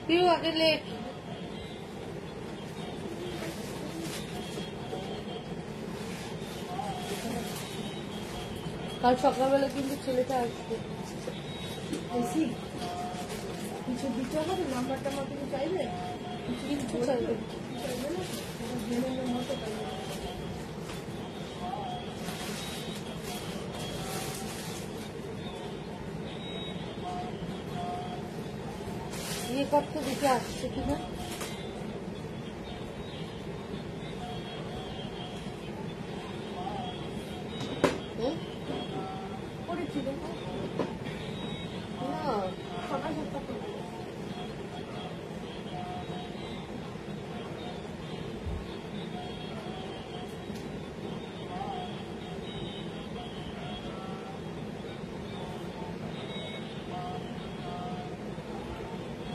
কেউ আগে লেট। কাল সকালবেলা কিন্তু ছেলেটা আসবে। কিছু দিতে হবে, নাম্বারটা আমার কিছু চাইবে, কিছু চাইবে চাইবে না জেনে মতো চাইবে। ইয়ে করতে দেখে আসছে কিনা। করেছিল না সকাল 7টা করে।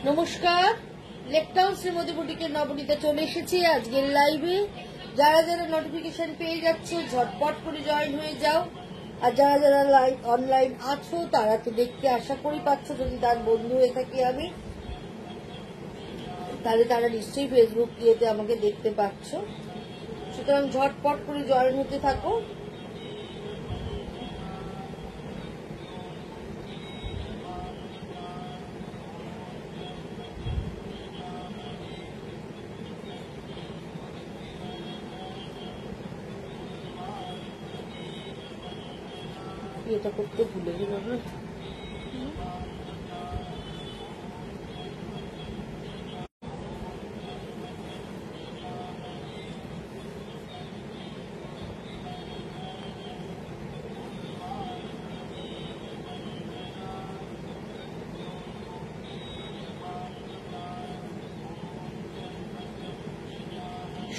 নমস্কার, লেকটাউন শ্রীমতী বুটিকের নবনীতা চলে এসেছি আজকের লাইভে। যারা যারা নোটিফিকেশন পেয়ে যাচ্ছ ঝটপট করে জয়েন হয়ে যাও। আর যারা যারা লাইভ অনলাইন আছো তারা তো দেখতে আশা করি পাচ্ছ, যদি তার বন্ধু হয়ে থাকি আমি, তাহলে তারা নিশ্চয়ই ফেসবুক ইয়েতে আমাকে দেখতে পাচ্ছ। সুতরাং ঝটপট করে জয়েন হতে থাকো। এটা করতে ভুলে গেলাম না।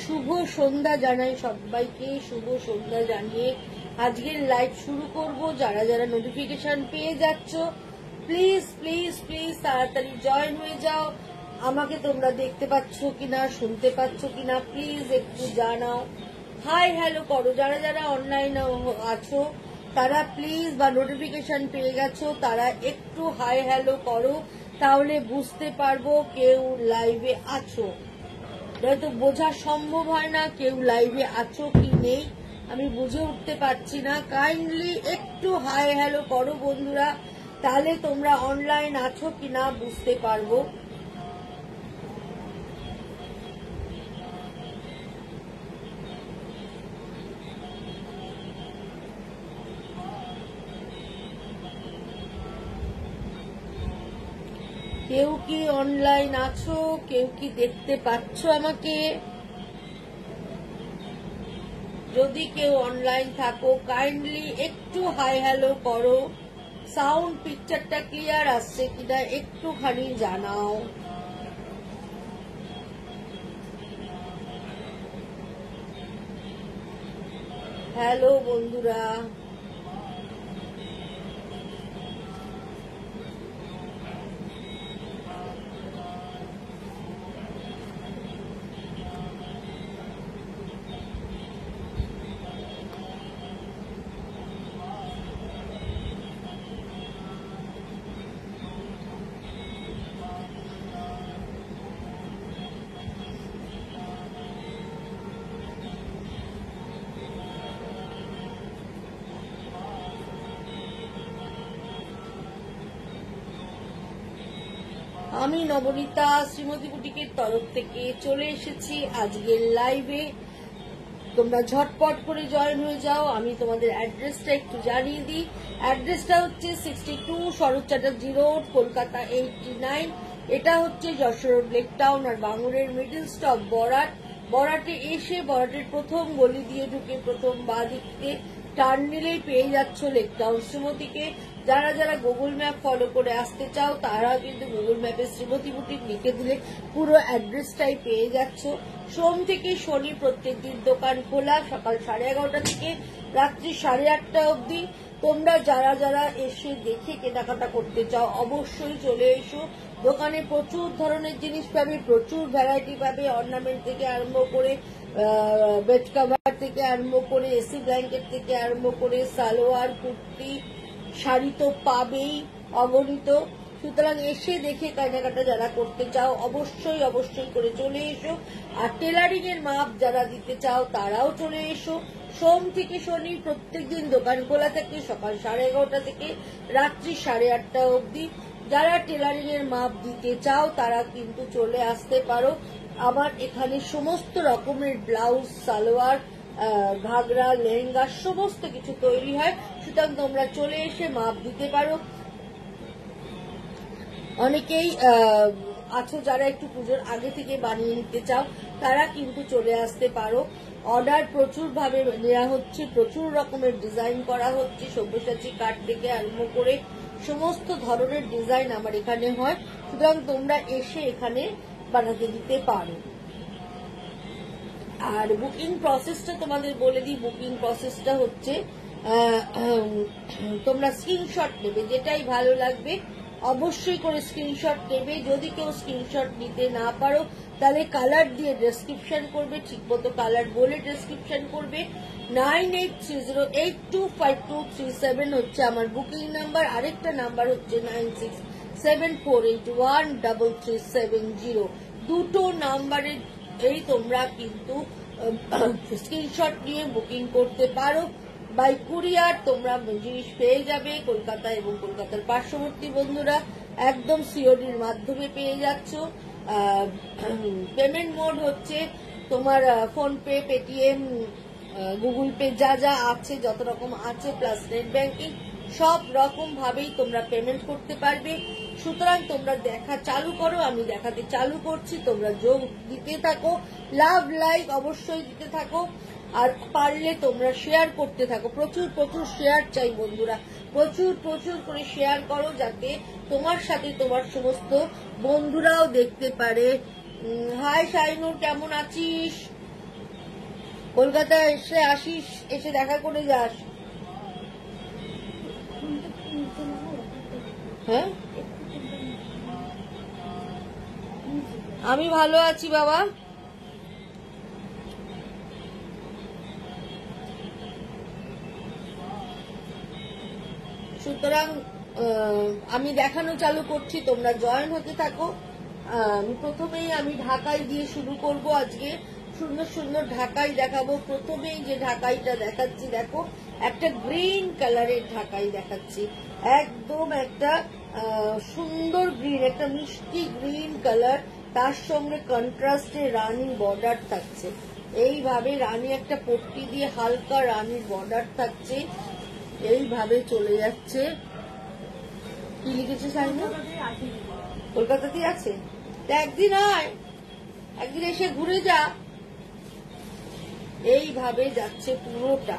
শুভ সন্ধ্যা জানাই সবাইকে, শুভ সন্ধ্যা জানিয়ে আজকের লাইভ শুরু করব। যারা যারা নোটিফিকেশন পেয়ে যাচ্ছ প্লিজ প্লিজ প্লিজ তাড়াতাড়ি জয়েন হয়ে যাও। আমাকে তোমরা দেখতে পাচ্ছ কিনা, শুনতে পাচ্ছ কিনা প্লিজ একটু জানাও। হাই হ্যালো করো। যারা যারা অনলাইন আছো তারা প্লিজ, বা নোটিফিকেশন পেয়ে গেছো তারা একটু হাই হ্যালো করো, তাহলে বুঝতে পারবো কেউ লাইভে আছো। হয়তো বোঝা সম্ভব হয় না কেউ লাইভে আছো কি নেই, আমি বুঝে উঠতে পারছি না। কাইন্ডলি একটু হাই হ্যালো করো বন্ধুরা, তাহলে তোমরা অনলাইন আছো কিনা বুঝতে পারবো। কেউ কি অনলাইন আছো, কেউ কি দেখতে পাচ্ছ আমাকে? যদি কেউ অনলাইন থাকো কাইন্ডলি একটু হাই হ্যালো করো। সাউন্ড পিকচারটা ক্লিয়ার আসছে কিনা একটুখানি জানাও। হ্যালো বন্ধুরা। আমি নবনীতা শ্রীমতী বুটিকের তরফ থেকে চলে এসেছি আজকের লাইভে। তোমরা ঝটপট করে জয়েন হয়ে যাও। আমি তোমাদের অ্যাড্রেসটা একটু জানিয়ে দিই। অ্যাড্রেসটা হচ্ছে 62 শরৎ চ্যাটার্জি রোড, কলকাতা 89। এটা হচ্ছে যশোর রোড লেকটাউন, আর বাঙুরের মিডল স্টপ বরাট। বরাটে এসে বরাটের প্রথম গলি দিয়ে ঢুকে প্রথম বাঁ দিকে টার্ন নিলেই পেয়ে যাচ্ছ লেকটাউন শ্রীমতীকে। যারা যারা গুগল ম্যাপ ফলো করে আসতে চাও তারা কিন্তু গুগল ম্যাপে শ্রীমতী বুটিক লিখে দিলে পুরো অ্যাড্রেসটাই পেয়ে যাচ্ছ। সোম থেকে শনি প্রত্যেকদিন দোকান খোলা, সকাল 11:30 থেকে রাত্রি 8:30 অবধি। তোমরা যারা যারা এসে দেখে কেনাকাটা করতে চাও অবশ্যই চলে এসো। দোকানে প্রচুর ধরনের জিনিস পাবে, প্রচুর ভ্যারাইটি পাবে। অর্নামেন্ট থেকে আরম্ভ করে, বেড কভার থেকে আরম্ভ করে, এসি ব্ল্যাঙ্কেট থেকে আরম্ভ করে, সালোয়ার কুর্তি শাড়ি তো পাবেই অগণিত। সুতরাং এসে দেখে কেনাকাটা যারা করতে চাও অবশ্যই অবশ্যই করে চলে এসো। আর টেলারিং এর মাপ যারা দিতে চাও তারাও চলে এসো। সোম থেকে শনি প্রত্যেকদিন দোকান খোলা থাকে সকাল 11:30 থেকে রাত্রি 8:30 অবধি। যারা টেলারিং এর মাপ দিতে চাও তারা কিন্তু চলে আসতে পারো। আমার এখানে সমস্ত রকমের ব্লাউজ, সালোয়ার, ঘাগরা, লেহেঙ্গা সমস্ত কিছু তৈরি হয়। সুতরাং তোমরা চলে এসে মাপ দিতে পারো। অনেকেই আছো যারা একটু পুজোর আগে থেকে বানিয়ে নিতে চাও, তারা কিন্তু চলে আসতে পারো। অর্ডার প্রচুর ভাবে নেওয়া হচ্ছে, প্রচুর রকমের ডিজাইন করা হচ্ছে, সব্যসাচী কাঠ থেকে আরম্ভ করে সমস্ত ধরনের ডিজাইন আমার এখানে হয়। সুতরাং তোমরা এসে এখানে বানাতে দিতে পারো। আর বুকিং প্রসেসটা তোমাদের বলে দিই। বুকিং প্রসেসটা হচ্ছে তোমরা স্ক্রিনশট নেবে, যেটাই ভালো লাগবে অবশ্যই করে স্ক্রিনশট নেবে। যদি কেউ স্ক্রিনশট নিতে না পারো তাহলে কালার দিয়ে ডেসক্রিপশন করবে, ঠিক মতো কালার বলে ডেসক্রিপশন করবে। 9830825237 হচ্ছে আমার বুকিং নাম্বার। আরেকটা নাম্বার হচ্ছে 9674813370। দুটো নাম্বারের এই তোমরা কিন্তু স্ক্রিনশট নিয়ে বুকিং করতে পারো। বাই কুরিয়ার তোমরা জিনিস পেয়ে যাবে কলকাতা এবং কলকাতার পার্শ্ববর্তী বন্ধুরা একদম সিওডির মাধ্যমে পেয়ে যাচ্ছ। পেমেন্ট মোড হচ্ছে তোমার ফোনপে, পেটিএম, গুগল পে যা যা আছে, যত রকম আছে, প্লাস নেট ব্যাংকিং, সব রকম ভাবেই তোমরা পেমেন্ট করতে পারবে। সুতরাং তোমরা দেখা চালু করো, আমি দেখাতে চালু করছি, তোমরা যোগ দিতে থাকো, লাভ লাইক অবশ্যই দিতে থাকো। আর পারলে তোমরা শেয়ার করতে থাকো, প্রচুর প্রচুর শেয়ার চাই বন্ধুরা, প্রচুর প্রচুর করে শেয়ার করো যাতে তোমার সাথে তোমার সমস্ত বন্ধুরাও দেখতে পারে। হাই শাইনুর, কেমন আছিস? কলকাতায় এসে আসিস, এসে দেখা করে যাস। হ্যাঁ, আমি ভালো আছি বাবা। সুতরাং আমি দেখানো চালু করছি, তোমরা জয়েন হতে থাকো। প্রথমেই আমি ঢাকাই দিয়ে শুরু করব। আজকে সুন্দর সুন্দর ঢাকাই দেখাবো। প্রথমেই যে ঢাকাইটা দেখাচ্ছি দেখো, একটা গ্রিন কালারের ঢাকাই দেখাচ্ছি, একদম একটা সুন্দর গ্রিন, একটা মিষ্টি গ্রিন কালার, তার সঙ্গে কন্ট্রাস্টে রানী বর্ডার থাকছে। এইভাবে রানী একটা পট্টি দিয়ে হালকা রানীর বর্ডার থাকছে, এইভাবে চলে যাচ্ছে। কি লিখেছে সাইনা? কলকাতাতেই আছে, একদিন আয়, একদিন এসে ঘুরে যা। এইভাবে যাচ্ছে পুরোটা।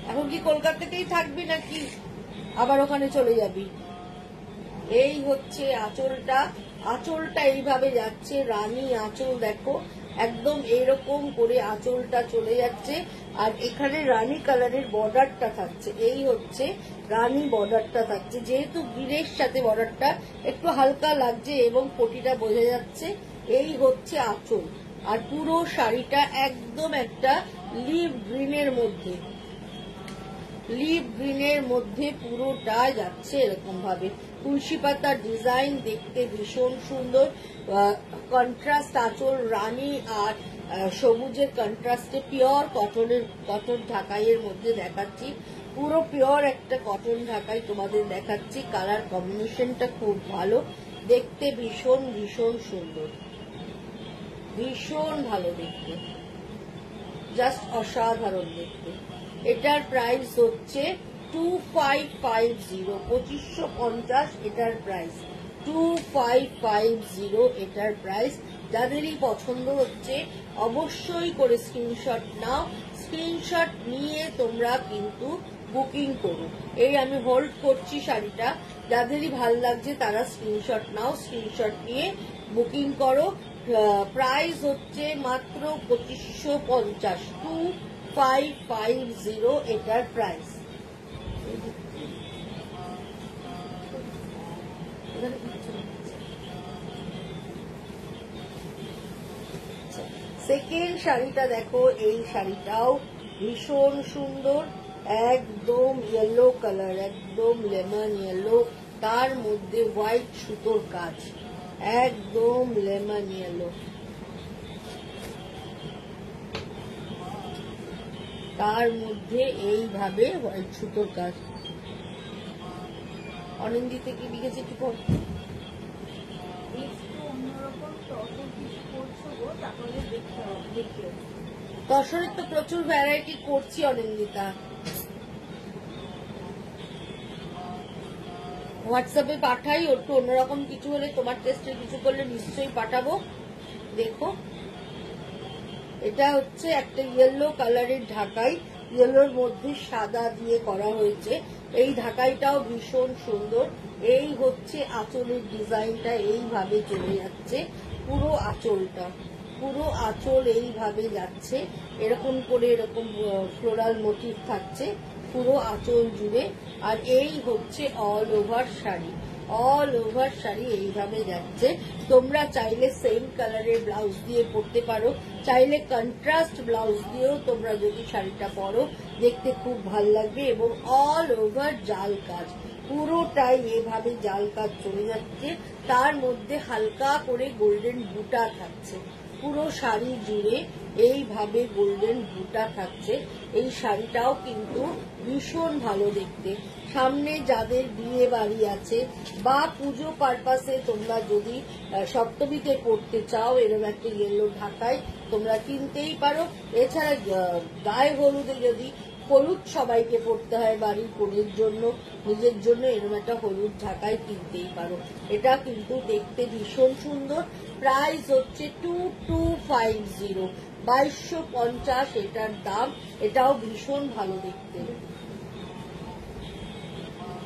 এখন কি কলকাতাতেই থাকবি নাকি আবার ওখানে চলে যাবি? এই হচ্ছে আঁচলটা, আঁচলটা এইভাবে যাচ্ছে, রানী আঁচল দেখো, একদম এরকম করে আঁচলটা চলে যাচ্ছে। আর এখানে রানী কালারের বর্ডারটা থাকছে, এই হচ্ছে রানী বর্ডারটা থাকছে। যেহেতু গিরের সাথে বর্ডারটা একটু হালকা লাগছে এবং পটিটা বোঝা যাচ্ছে। এই হচ্ছে আঁচল। আর পুরো শাড়িটা একদম একটা লিভ গ্রিনের মধ্যে, লিভ গ্রিনের মধ্যে পুরোটা যাচ্ছে এরকম ভাবে। তুলসী পাতার ডিজাইন দেখতে ভীষণ সুন্দর, কন্ট্রাস্ট আঁচল, রানী আর সবুজের কন্ট্রাস্টে পিওর কটনের, কটন ঢাকাইয়ের মধ্যে দেখাচ্ছি। পুরো পিওর একটা কটন ঢাকাই তোমাদের দেখাচ্ছি। কালার কম্বিনেশনটা খুব ভালো, দেখতে ভীষণ ভীষণ সুন্দর, ভীষণ ভালো দেখতে, জাস্ট অসাধারণ দেখতে। এটার প্রাইস হচ্ছে 2550, 2550 এটার প্রাইস, 2550 এটার প্রাইস। যাদেরই পছন্দ হচ্ছে অবশ্যই করে স্ক্রিনশট নাও, স্ক্রিনশট নিয়ে তোমরা কিন্তু বুকিং করো। এই আমি হোল্ড করছি শাড়িটা, যাদেরই ভাল লাগছে তারা স্ক্রিনশট নাও, স্ক্রিনশট নিয়ে বুকিং করো। প্রাইস হচ্ছে মাত্র 2550, 2550 এটার প্রাইস। সেকেন্ড শাড়িটা দেখো, এই শাড়িটাও ভীষণ সুন্দর, একদম ইয়েলো কালার, একদম লেমন ইয়েলো, তার মধ্যে হোয়াইট সুতোর কাজ, একদম লেমন ইয়েলো, তার মধ্যে এইভাবে হোয়াইট সুতোর কাজ। অনিন্দিতে কি লিখেছে একটু পড়। অন্যরকম তখন কিছু করছো গো, তাহলে দেখতে হবে, দেখো। তসরের তো প্রচুর ভ্যারাইটি করছি অনিন্দিতা। হোয়াটসঅ্যাপে পাঠাই, একটু অন্যরকম কিছু হলে, তোমার টেস্টের কিছু করলে নিশ্চয়ই পাঠাবো। দেখো, এটা হচ্ছে একটা ইয়েলো কালারের ঢাকাই, ইয়েলোর মধ্যে সাদা দিয়ে করা হয়েছে। এই ঢাকাইটাও ভীষণ সুন্দর। এই হচ্ছে আঁচলের ডিজাইনটা, এইভাবে চলে যাচ্ছে পুরো আঁচলটা, পুরো আঁচল এইভাবে যাচ্ছে, এরকম করে এরকম ফ্লোরাল মোটিভ থাকছে পুরো আঁচল জুড়ে। আর এই হচ্ছে all over sari, all over sari এইভাবে যাচ্ছে। তোমরা চাইলে সেম কালারের ব্লাউজ দিয়ে পরতে পারো, চাইলে কন্ট্রাস্ট ব্লাউজ দিয়েও তোমরা যদি শাড়িটা পরো দেখতে খুব ভাল লাগবে। এবং অল ওভার জাল কাজ, পুরোটাই এভাবে জাল কাজ চলে যাচ্ছে, তার মধ্যে হালকা করে গোল্ডেন বুটা থাকছে পুরো শাড়ি জুড়ে, এইভাবে গোল্ডেন বুটা থাকছে। এই শাড়িটাও কিন্তু ভীষণ ভালো দেখতে। সামনে যাদের বিয়ে বাড়ি আছে বা পুজো পারপাসে তোমরা যদি সপ্তমীতে পড়তে চাও, এরকম একটা ইয়েলো ঢাকায় তোমরা কিনতেই পারো। এছাড়া গায়ে হলুদে যদি হলুদ সবাইকে পড়তে হয় বাড়ির কোণের জন্য, নিজের জন্য এরকম একটা হলুদ ঢাকায় কিনতেই পারো। এটা কিন্তু দেখতে ভীষণ সুন্দর। প্রাইস হচ্ছে 2250, 2250 এটার দাম। এটাও ভীষণ ভালো দেখতে।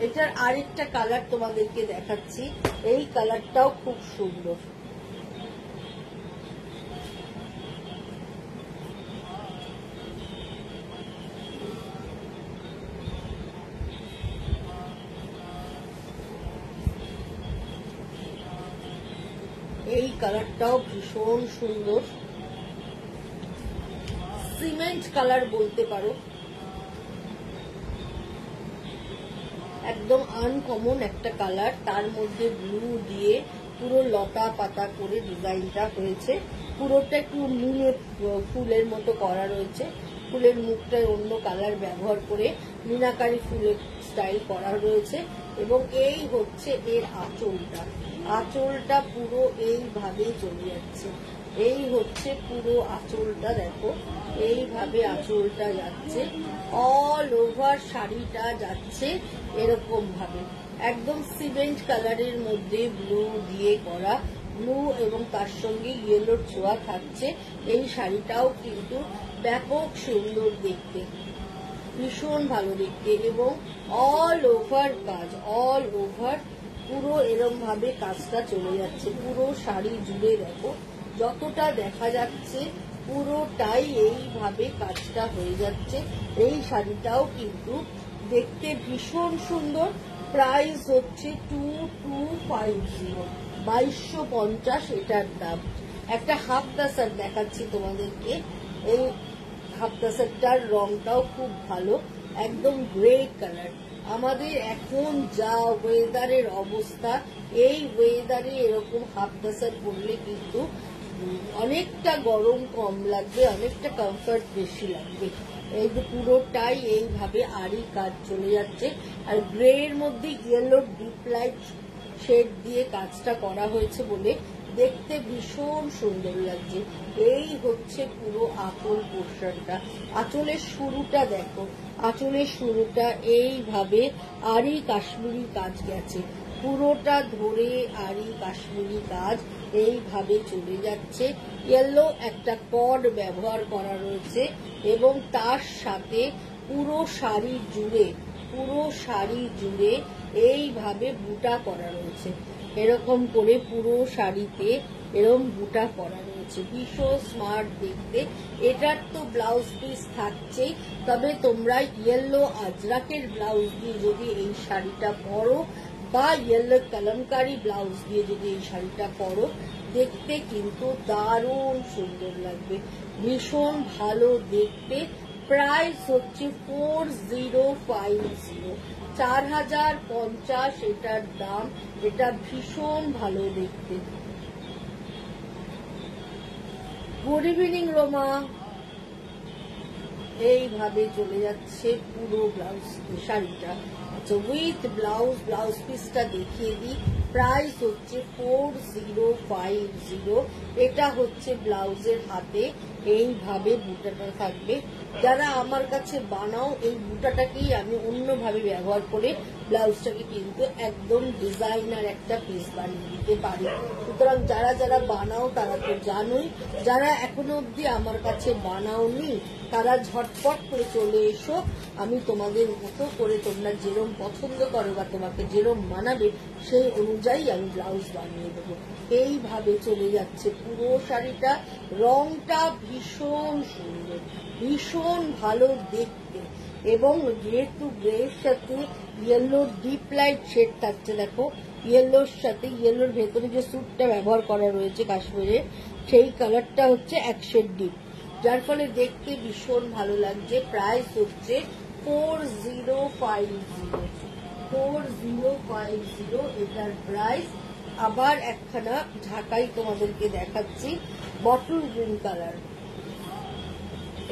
এটার আরেকটা কালার তোমাদেরকে দেখাচ্ছি, এই কালারটাও খুব সুন্দর। এই কালারটাও ভীষণ সুন্দর, সিমেন্ট কালার বলতে পারো, একদম আনকমন একটা কালার। তার মধ্যে ব্লু দিয়ে পুরো লতা পাতা করে ডিজাইনটা হয়েছে, পুরোটা একটু নীলে ফুলের মতো করা রয়েছে। ফুলের মুখটায় অন্য কালার ব্যবহার করে মিনাকারি ফুলের স্টাইল করা রয়েছে। এবং এই হচ্ছে এর আঁচলটা, আঁচলটা পুরো এইভাবে চলে যাচ্ছে। এই হচ্ছে পুরো আঁচলটা, দেখো এইভাবে আঁচলটা যাচ্ছে, অল ওভার শাড়িটা যাচ্ছে এরকম ভাবে। একদম সিমেন্ট কালারের মধ্যে ব্লু দিয়ে করা, ব্লু এবং তার সঙ্গে ইয়েলোর ছোঁয়া থাকছে। এই শাড়িটাও কিন্তু ব্যাপক সুন্দর দেখতে, ভীষণ ভালো দেখতে। এবং অল ওভার কাজ, অল ওভার পুরো এরম ভাবে কাজটা চলে যাচ্ছে পুরো শাড়ি জুড়ে। দেখো যতটা দেখা যাচ্ছে পুরোটাই এইভাবে কাজটা হয়ে যাচ্ছে। এই শাড়িটাও কিন্তু দেখতে ভীষণ সুন্দর। প্রাইস হচ্ছে 2250, 2250 এটার দাম। একটা হাফ দাসার দেখাচ্ছি তোমাদেরকে। এই হাফ দাসারটার রংটাও খুব ভালো, একদম গ্রে কালার। আমাদের এখন যা ওয়েদারের অবস্থা, এই ওয়েদারে এরকম হাফ দাসার পরলে কিন্তু অনেকটা গরম কম লাগবে, অনেকটা কমফর্ট বেশি লাগবে। এই যে পুরোটাই এইভাবে আড়ি কাজ চলে যাচ্ছে। আর গ্রে এর মধ্যে ইয়েলো ডিপ লাইট শেড দিয়ে কাজটা করা হয়েছে বলে দেখতে ভীষণ সুন্দর লাগছে। এই হচ্ছে পুরো আঁচল পোর্শনটা। আঁচলের শুরুটা দেখো, আঁচলের শুরুটা এইভাবে আড়ি কাশ্মীরি কাজ গেছে, পুরোটা ধরে আড়ি কাশ্মীরি কাজ এইভাবে চলে যাচ্ছে। ইয়েলো একটা কর্ড ব্যবহার করা রয়েছে এবং তার সাথে পুরো শাড়ি জুড়ে, পুরো শাড়ি জুড়ে এইভাবে বুটা করা রয়েছে, এরকম করে পুরো শাড়িতে এরকম বুটা করা রয়েছে। ভীষণ স্মার্ট দেখতে। এটার তো ব্লাউজ পিস থাকছেই, তবে তোমরা ইয়েলো আজরাকের ব্লাউজ দিয়ে যদি এই শাড়িটা পরো বা ইয়েলো কলমকারি ব্লাউজ দিয়ে যদি এই শাড়িটা পরো দেখতে কিন্তু দারুণ সুন্দর লাগবে, ভীষণ ভালো দেখতে, প্রাইস হচ্ছে 4050, 4050 এটার দাম। এটা ভীষণ ভালো দেখতে। Good evening Ruma. এইভাবে চলে যাচ্ছে পুরো ব্লাউজ শাড়িটা। আচ্ছা, উইথ ব্লাউজ, ব্লাউজ পিসটা দেখিয়ে দিই। প্রাইস হচ্ছে 4050। এটা হচ্ছে ব্লাউজের হাতে এইভাবে বুটাটা থাকবে। যারা আমার কাছে বানাও, এই বুটাটাকেই আমি অন্যভাবে ব্যবহার করে ব্লাউজটাকে কিন্তু একদম ডিজাইনার একটা পিস বানিয়ে দিতে পারি। সুতরাং যারা যারা বানাও তারা তো জানোই, যারা এখনো অব্দি আমার কাছে বানাওনি তারা ঝটপট করে চলে এসো। আমি তোমাদের মতো করে তোমরা যেরম পছন্দ করো বা তোমাকে যেরম মানাবে সেই অনুযায়ী আমি ব্লাউজ বানিয়ে দেবো। এইভাবে চলে যাচ্ছে পুরো শাড়িটা। রংটা ভীষণ সুন্দর, ভীষণ ভালো দেখতে, এবং যেহেতু গ্রের সাথে ইয়েলোর ডিপ লাইট শেড থাকছে, দেখো ইয়েলোর সাথে ইয়েলোর ভেতরে যে স্যুটটা ব্যবহার করা রয়েছে কাশ্মীরে, সেই কালারটা হচ্ছে এক শেড ডিপ, যার ফলে দেখতে ভীষণ ভালো লাগছে। প্রাইস হচ্ছে 4050। এটার প্রাইস। আবার একখানা ঢাকাই তোমাদেরকে দেখাচ্ছি, বটল গ্রিন কালার।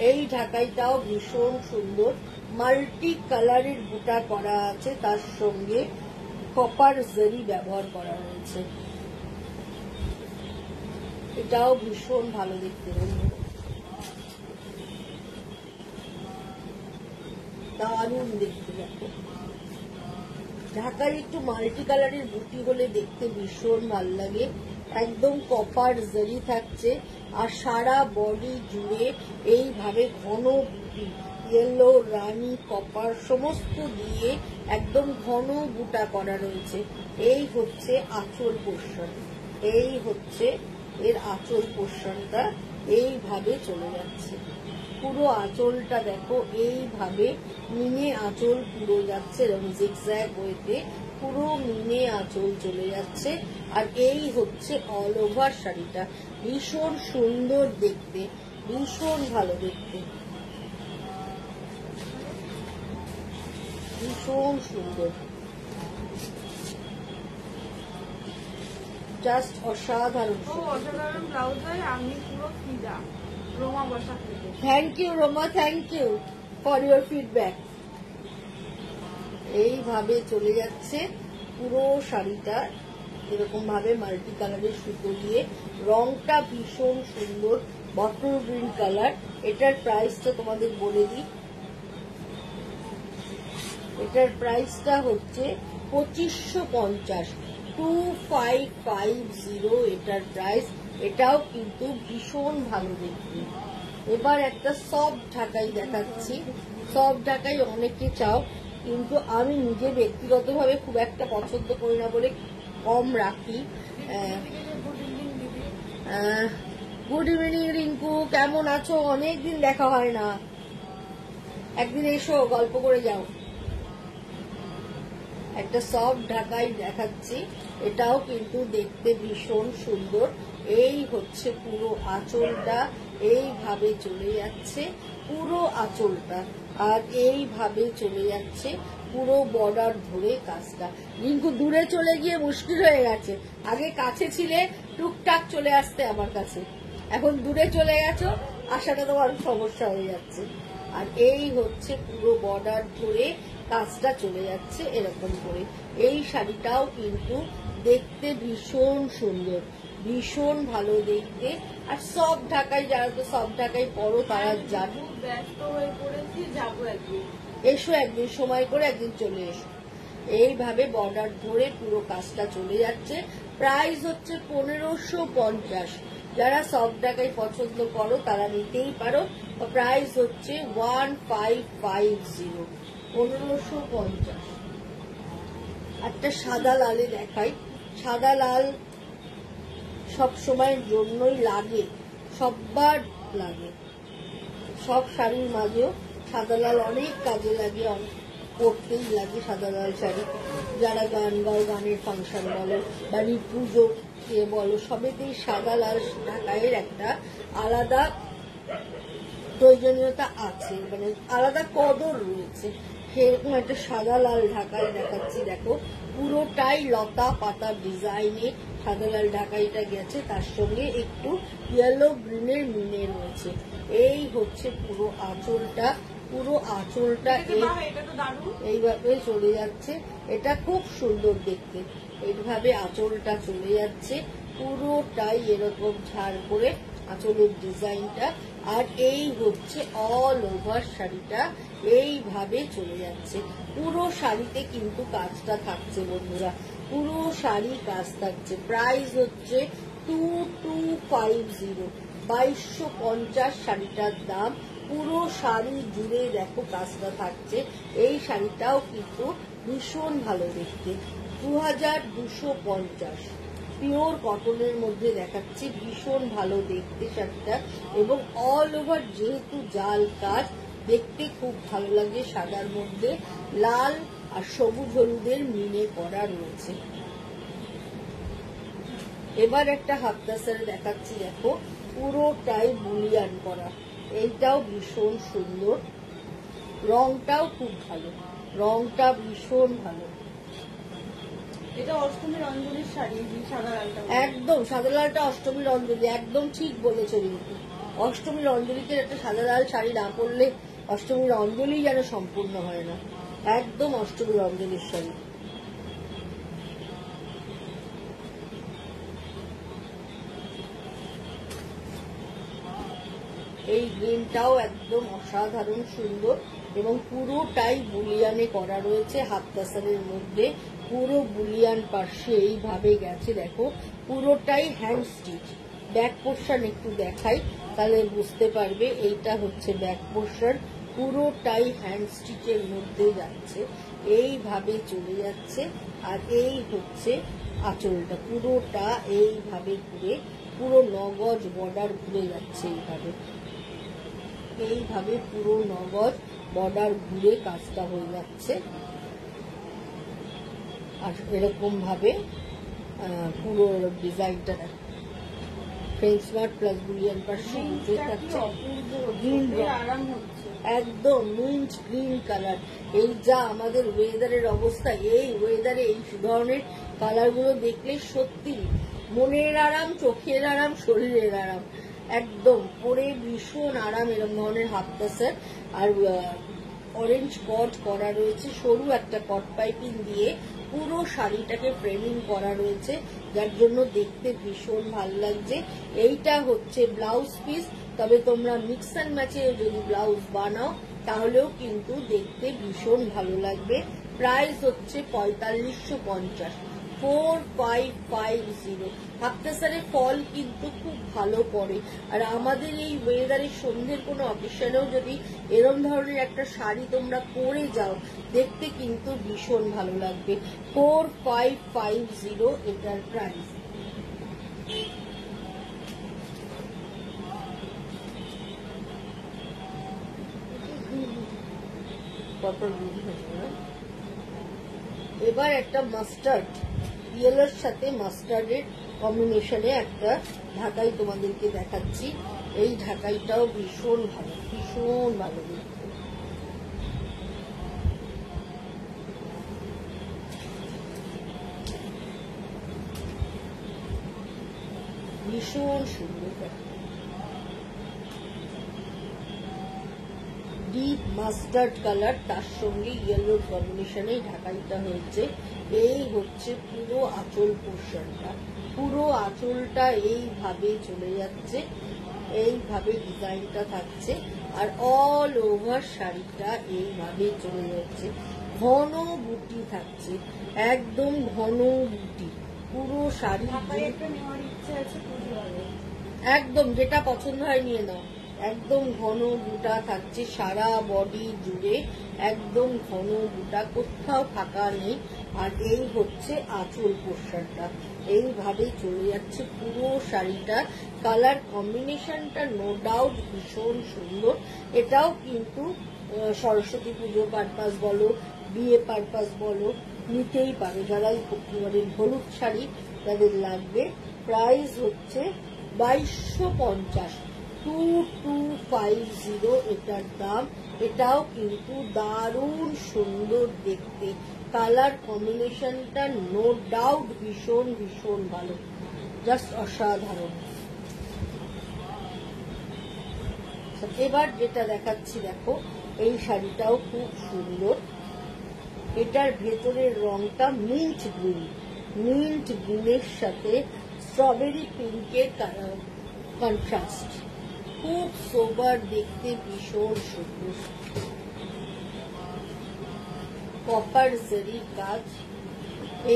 এই ঢাকাইটাও ভীষণ সুন্দর, মাল্টি কালারের বুটা করা আছে, তার সঙ্গে কপার জারি ব্যবহার করা রয়েছে। এটাও ভীষণ ভালো দেখতে, দারুণ দেখতে। দেখো ঢাকায় একটু মাল্টি কালারের বুটি হলে দেখতে ভীষণ ভালো লাগে। একদম কপার জারি থাকছে, আর সারা বডি জুড়ে এইভাবে ঘন বুটি, ইয়েলো, রানী, কপার সমস্ত দিয়ে একদম ঘন বুটা করা রয়েছে। এই হচ্ছে আঁচল পোর্শন, এই হচ্ছে এর আঁচল পোর্শনটা। এইভাবে চলে যাচ্ছে পুরো আঁচলটা, দেখো এইভাবে মিনে আঁচল পুরো যাচ্ছে, এরকম জিগজ্যাগ ওয়েতে পুরো মিনে আঁচল চলে যাচ্ছে। আর এই হচ্ছে অল ওভার শাড়িটা। ভীষণ সুন্দর দেখতে, ভীষণ ভালো দেখতে, ভীষণ সুন্দর, জাস্ট অসাধারণ। অসাধারণ ব্লাউজ হয়, আমি পুরো ফিদা রোমা বসা থেকে। Thank you Roma, thank you for your feedback. এইভাবে চলে যাচ্ছে পুরো শাড়িটা, এরকম ভাবে মাল্টি কালারের সুতো দিয়ে। রংটা ভীষণ সুন্দর, বটল গ্রিন কালার। এটার প্রাইসটা তোমাদের বলে দিই, এটার প্রাইসটা হচ্ছে 2550, 2550 এটার প্রাইস। এটাও কিন্তু ভীষণ ভালো দেখতে। এবার একটা সফট ঢাকাই দেখাচ্ছি। সফট ঢাকাই অনেকে চাও, কিন্তু আমি নিজে ব্যক্তিগতভাবে খুব একটা পছন্দ করি না বলে কম রাখি। গুড ইভিনিং রিঙ্কু, কেমন আছো? অনেকদিন দেখা হয় না, একদিন এসো, গল্প করে যাও। একটা সফট ঢাকাই দেখাচ্ছি, এটাও কিন্তু দেখতে ভীষণ সুন্দর। এই হচ্ছে পুরো আঁচলটা, এইভাবে চলে যাচ্ছে পুরো আঁচলটা, আর এইভাবে চলে যাচ্ছে পুরো বর্ডার ধরে কাজটা। রিঙ্কু দূরে চলে গিয়ে মুশকিল হয়ে গেছে, আগে কাছে ছিলে টুকটাক চলে আসতে আমার কাছে, এখন দূরে চলে গেছো, আসাটা তোমার সমস্যা হয়ে যাচ্ছে। আর এই হচ্ছে পুরো বর্ডার ধরে কাজটা চলে যাচ্ছে এরকম করে। এই শাড়িটাও কিন্তু দেখতে ভীষণ সুন্দর, ভীষণ ভালো দেখতে। আর সব ঢাকায়, যারা তো সব ঢাকায় পরো তারা জানো। ব্যস্ত হয়ে পড়েছি, যাবো একদিন। এসো একদিন সময় করে, একদিন চলে এসো। এইভাবে বর্ডার ধরে পুরো কাজটা চলে যাচ্ছে। প্রাইস হচ্ছে 1550। যারা সব ঢাকায় পছন্দ করো তারা নিতেই পারো। প্রাইস হচ্ছে 1550, 1550। একটা সাদা লালে দেখাই। সাদা লাল সব সময়ের জন্যই লাগে, সববার লাগে, সব শাড়ির মাঝেও সাদা লাল অনেক কাজে লাগে, পরতেই লাগে সাদা লাল শাড়ি। যারা গান গাও, গানের ফাংশন বলো, বাড়ির পুজো বলো, সবেতেই সাদা লাল ঢাকাইয়ের একটা আলাদা প্রয়োজনীয়তা আছে, মানে আলাদা কদর রয়েছে। সেরকম একটা সাদা লাল ঢাকাই দেখাচ্ছি, দেখো পুরোটাই লতা পাতা ডিজাইনে সাদা লাল ঢাকাইটা গেছে, তার সঙ্গে একটু ইয়েলো গ্রিনের মিনে রয়েছে। এই হচ্ছে পুরো আঁচলটা, পুরো আঁচলটা এইভাবে চলে যাচ্ছে। এটা খুব সুন্দর দেখতে, এইভাবে আঁচলটা চলে যাচ্ছে, পুরোটাই এরকম ঝাড় করে আঁচলের ডিজাইনটা। আর এই হচ্ছে অল ওভার শাড়িটা এইভাবে চলে যাচ্ছে। পুরো শাড়িতে কিন্তু কাজটা থাকছে বন্ধুরা, পুরো শাড়ি কাজ থাকছে। প্রাইস হচ্ছে 2250, 2250 শাড়িটার দাম। পুরো শাড়ি জুড়ে দেখো কাজটা থাকছে। এই শাড়িটাও কিন্তু ভীষণ ভালো দেখতে, 2250, পিওর কটনের মধ্যে দেখাচ্ছি, ভীষণ ভালো দেখতে শাড়িটা। এবং অল ওভার যেহেতু জাল কাজ, দেখতে খুব ভালো লাগে। সাদার মধ্যে লাল আর সবুজ হলুদের মিনে করা রয়েছে। এবার একটা হাফ তাসারে দেখাচ্ছি, দেখো পুরোটাই বুলিয়ান করা। এইটাও ভীষণ সুন্দর, রংটাও খুব ভালো, রংটা ভীষণ ভালো। এটা অষ্টমীর অঞ্জলির শাড়ি, সাদা লালটা একদম সাদা লালটা অষ্টমীর অঞ্জলি, একদম ঠিক বলেছো কিন্তু। অষ্টমীর অঞ্জলিতে একটা সাদা লাল শাড়ি না পরলে অষ্টমীর অঞ্জলি যেন সম্পূর্ণ হয় না, একদম অষ্টমীর অঞ্জলির শাড়ি। এই গ্রিনটাও একদম অসাধারণ সুন্দর এবং পুরোটাই বুলিয়ানে করা রয়েছে হাফ তাসারের মধ্যে। পুরো বুলিয়ান পার্শ্বে এইভাবে গেছে, দেখো পুরোটাই হ্যান্ড স্টিচ। ব্যাক পোর্শন একটু দেখাই তাহলে বুঝতে পারবে। এইটা হচ্ছে ব্যাক পোর্শন, পুরোটাই হ্যান্ড স্টিচের মধ্যে যাচ্ছে, এইভাবে চলে যাচ্ছে। আর এই হচ্ছে আঁচলটা, পুরোটা এইভাবে ঘুরে, পুরো 9 গজ বর্ডার ঘুরে যাচ্ছে এইভাবে, এইভাবে পুরো 9 গজ বর্ডার ঘুরে কাজটা হয়ে যাচ্ছে। আর এরকম ভাবে পুরো ডিজাইনটা ফ্রেঞ্চ নট প্লাস বুলিয়ান পার্শ্বে বুঝতে পারছে। গ্রিন একদম মিন্ট গ্রিন কালার। এই যা আমাদের ওয়েদারের অবস্থা, এই ওয়েদারে এই ধরনের কালারগুলো দেখলে সত্যি মনের আরাম, চোখের আরাম, শরীরের আরাম, একদম পরে ভীষণ আরাম। এরকম ধরনের হাফ তাসার আর অরেঞ্জ কট করা রয়েছে, সরু একটা কট পাইপিং দিয়ে পুরো শাড়িটাকে ফ্রেমিং করা রয়েছে, যার জন্য দেখতে ভীষণ ভালো লাগছে। এইটা হচ্ছে ব্লাউজ পিস, তবে তোমরা মিক্স অ্যান্ড ম্যাচে যদি ব্লাউজ বানাও তাহলেও কিন্তু দেখতে ভীষণ ভালো লাগবে। প্রাইস হচ্ছে 4550, 4550। হাফ তাসারে ফল কিন্তু খুব ভালো পড়ে। আর আমাদের এই ওয়েদারে সন্ধ্যের কোনো অকেশনেও যদি এরম ধরনের একটা শাড়ি তোমরা পরে যাও, দেখতে কিন্তু ভীষণ ভালো লাগবে। 4550 এটার প্রাইস। এবার একটা মাস্টার্ড, ইয়েলোর সাথে মাস্টার্ডের কম্বিনেশনে একটা ঢাকাই তোমাদেরকে দেখাচ্ছি। এই ঢাকাইটাও ভীষণ ভালো, ভীষণ ভালো দেখতে। ভীষণ সুন্দর দেখতে, ডিপ মাস্টার্ড কালার, তার সঙ্গে ইয়েলোর কম্বিনেশনে ঢাকাইটা হয়েছে। এই হচ্ছে পুরো আঁচল পোর্শনটা, পুরো আঁচলটা এইভাবে চলে যাচ্ছে, এইভাবে ডিজাইনটা থাকছে। আর অল ওভার শাড়িটা এইভাবে চলে যাচ্ছে, ঘন বুটি থাকছে, একদম ঘন বুটি পুরো শাড়ি। একদম যেটা পছন্দ হয় নিয়ে নাও, একদম ঘন বুটা থাকছে সারা বডি জুড়ে, একদম ঘন বুটা, কোথাও ফাঁকা নেই। আর এই হচ্ছে আঁচল পোর্শনটা, এইভাবে চলে যাচ্ছে পুরো শাড়িটা। কালার কম্বিনেশনটা নো ডাউট ভীষণ সুন্দর। এটাও কিন্তু সরস্বতী পুজো পারপাস বলো, বিয়ে পারপাস বলো, নিতেই পারো যারা একেবারে হলুদ শাড়ি তাদের লাগবে। প্রাইস হচ্ছে 2250, 2250 এটার দাম। এটাও কিন্তু দারুণ সুন্দর দেখতে, কালার কম্বিনেশনটা নো ডাউট ভীষণ ভীষণ ভালো, জাস্ট অসাধারণ। এবার যেটা দেখাচ্ছি দেখো, এই শাড়িটাও খুব সুন্দর। এটার ভেতরের রংটা মিন্ট গ্রিন, মিন্ট গ্রিনের সাথে স্ট্রবেরি পিঙ্কের কন্ট্রাস্ট, খুব সোবার দেখতে, ভীষণ সুন্দর। কপার জরির কাজ,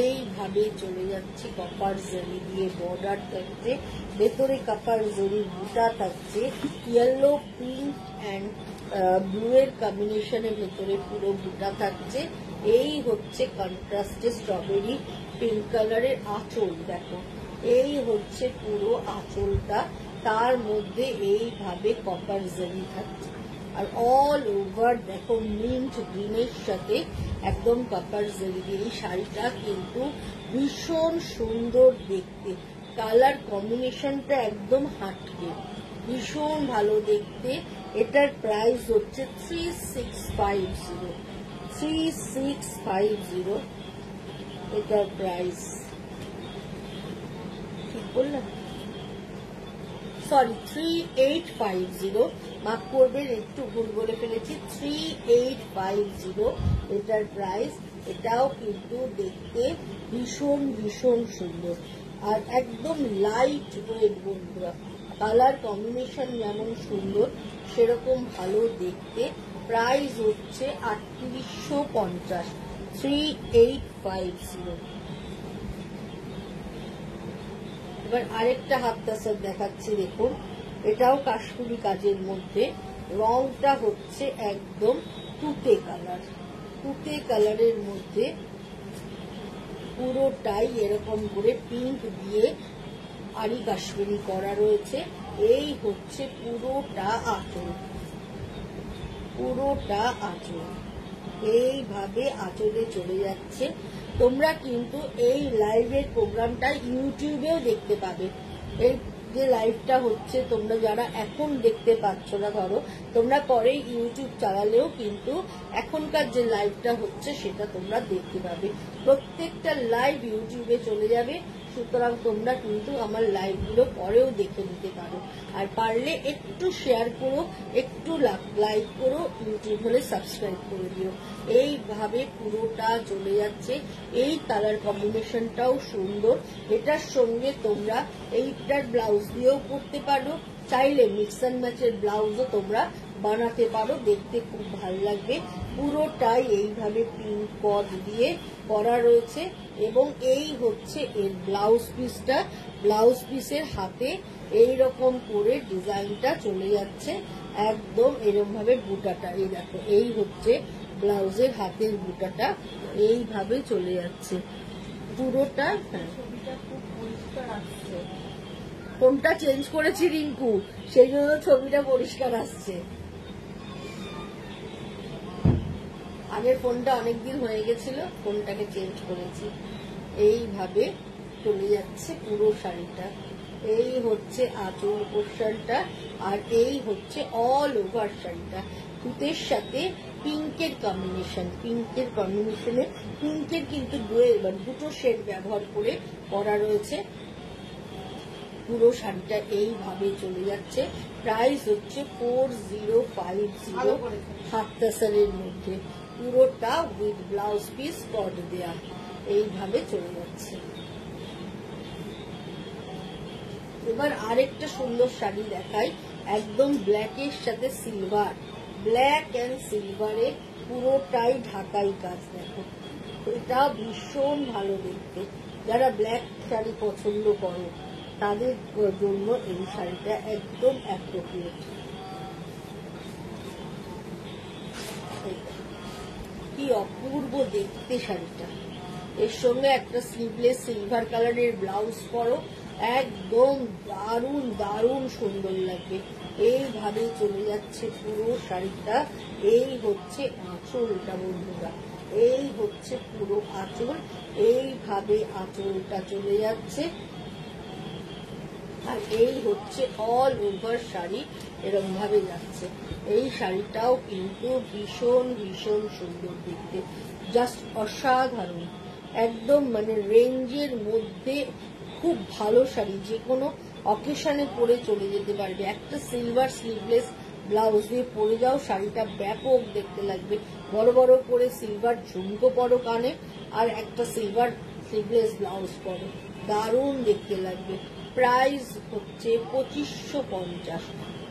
এইভাবে চলে যাচ্ছে কপার জরি দিয়ে বর্ডার থাকছে, ভেতরে কপার জরির বুটা থাকছে, ইয়েলো পিঙ্ক অ্যান্ড ব্লু এর কম্বিনেশনে ভেতরে পুরো বুটা থাকছে। এই হচ্ছে কন্ট্রাস্টে স্ট্রবেরি পিঙ্ক কালারের আঁচল, দেখো এই হচ্ছে পুরো আঁচলটা, তার মধ্যে এইভাবে কপার জরি থাকছে। আর অল ওভার দেখো মিন্ট গ্রিনের সাথে একদম কপার জরি দিয়ে। এই শাড়িটা কিন্তু ভীষণ সুন্দর দেখতে, কালার কম্বিনেশনটা একদম হাটকে, ভীষণ ভালো দেখতে। এটার প্রাইস হচ্ছে 3650, 3650 এটার প্রাইস। ঠিক বললাম? সরি 3850, মাফ করবেন একটু ভুল বলে ফেলেছি, 3850 এটার প্রাইস। এটাও কিন্তু দেখতে ভীষণ ভীষণ সুন্দর আর একদম লাইট ওয়েট বন্ধুরা, কালার কম্বিনেশন যেমন সুন্দর সেরকম ভালো দেখতে। প্রাইস হচ্ছে 3850, 3850। এবার আরেকটা হাত তাসার দেখাচ্ছি, দেখুন এটাও কাশ্মীরি কাজের মধ্যে, রংটা হচ্ছে একদম তুতে কালার, তুতে কালারের মধ্যে পুরোটাই এরকম করে পিঙ্ক দিয়ে আরি কাশ্মীরি করা রয়েছে। এই হচ্ছে পুরোটা আঁচল, পুরোটা আঁচল এইভাবে আঁচলে চলে যাচ্ছে। তোমরা কিন্তু এই লাইভের প্রোগ্রামটা ইউটিউবেও দেখতে পাবে। এই যে লাইভটা হচ্ছে তোমরা যারা এখন দেখতে পাচ্ছ না, ধরো তোমরা পরে ইউটিউব চালালেও কিন্তু এখনকার যে লাইভটা হচ্ছে সেটা তোমরা দেখতে পাবে। প্রত্যেকটা লাইভ ইউটিউবে চলে যাবে, সুতরাং তোমরা কিন্তু আমার লাইভগুলো পরেও দেখে নিতে পারো। আর পারলে একটু শেয়ার করো, একটু লাইক করো, ইউটিউব হলে সাবস্ক্রাইব করে দিও। এইভাবে পুরোটা চলে যাচ্ছে। এই কালার কম্বিনেশনটাও সুন্দর। এটার সঙ্গে তোমরা এইটার ব্লাউজ দিয়েও পরতে পারো, চাইলে মিক্স অ্যান্ড ম্যাচের ব্লাউজও তোমরা বানাতে পারো, দেখতে খুব ভালো লাগবে। পুরোটাই এইভাবে পিঙ্ক কট দিয়ে করা রয়েছে এবং এই হচ্ছে এর ব্লাউজ পিসটা। ব্লাউজ পিসের হাতে এইরকম করে ডিজাইনটা চলে যাচ্ছে, একদম এরকম ভাবে বুটাটা, এই দেখো এই হচ্ছে ব্লাউজের হাতের বুটাটা, এইভাবে চলে যাচ্ছে পুরোটা। ছবিটা খুব পরিষ্কার আসছে। ফোনটা চেঞ্জ করেছি রিঙ্কু, সেই জন্য ছবিটা পরিষ্কার আসছে। আগের ফোনটা অনেকদিন হয়ে গেছিল, ফোনটাকে চেঞ্জ করেছি। এইভাবে চলে যাচ্ছে পুরো শাড়িটা। এই হচ্ছে আঁচল পোর্শনটা আর এই হচ্ছে অল ওভার শাড়িটা। সুতের সাথে পিঙ্কের কম্বিনেশন, পিঙ্কের কম্বিনেশনে পিঙ্কের কিন্তু দুটো শেড ব্যবহার করে করা রয়েছে। পুরো শাড়িটা এইভাবে চলে যাচ্ছে। প্রাইস হচ্ছে 4050 হাফ তাসারের মধ্যে, পুরোটা উইথ ব্লাউজ পিস কট দেয়া, এইভাবে চলে যাচ্ছে। এবার আরেকটা সুন্দর শাড়ি দেখাই, একদম ব্ল্যাকের সাথে সিলভার, ব্ল্যাক অ্যান্ড সিলভারে পুরোটাই ঢাকাই কাজ। দেখো এটা ভীষণ ভালো দেখতে, যারা ব্ল্যাক শাড়ি পছন্দ করো তাদের জন্য এই শাড়িটা একদম অ্যাপ্রোপ্রিয়েট। কি অপূর্ব দেখতে শাড়িটা, এর সঙ্গে একটা স্লিভলেস সিলভার কালারের ব্লাউজ পরো, একদম দারুণ দারুণ সুন্দর লাগবে। এইভাবে চলে যাচ্ছে পুরো শাড়িটা। এই হচ্ছে আঁচলটা বন্ধুরা, এই হচ্ছে পুরো আঁচল, এইভাবে আঁচলটা চলে যাচ্ছে। আর এই হচ্ছে অল ওভার শাড়ি, এরকম ভাবে যাচ্ছে। এই শাড়িটাও কিন্তু ভীষণ ভীষণ সুন্দর দেখতে, জাস্ট অসাধারণ, একদম মানে রেঞ্জের মধ্যে খুব ভালো শাড়ি, যে কোনো অকেশনে পরে চলে যেতে পারবে। একটা সিলভার স্লিভলেস ব্লাউজ দিয়ে পরে যাও, শাড়িটা ব্যাপক দেখতে লাগবে। বড় বড় করে সিলভার ঝুমকো পরো কানে, আর একটা সিলভার স্লিভলেস ব্লাউজ পরো, দারুণ দেখতে লাগবে। প্রাইস হচ্ছে 2550,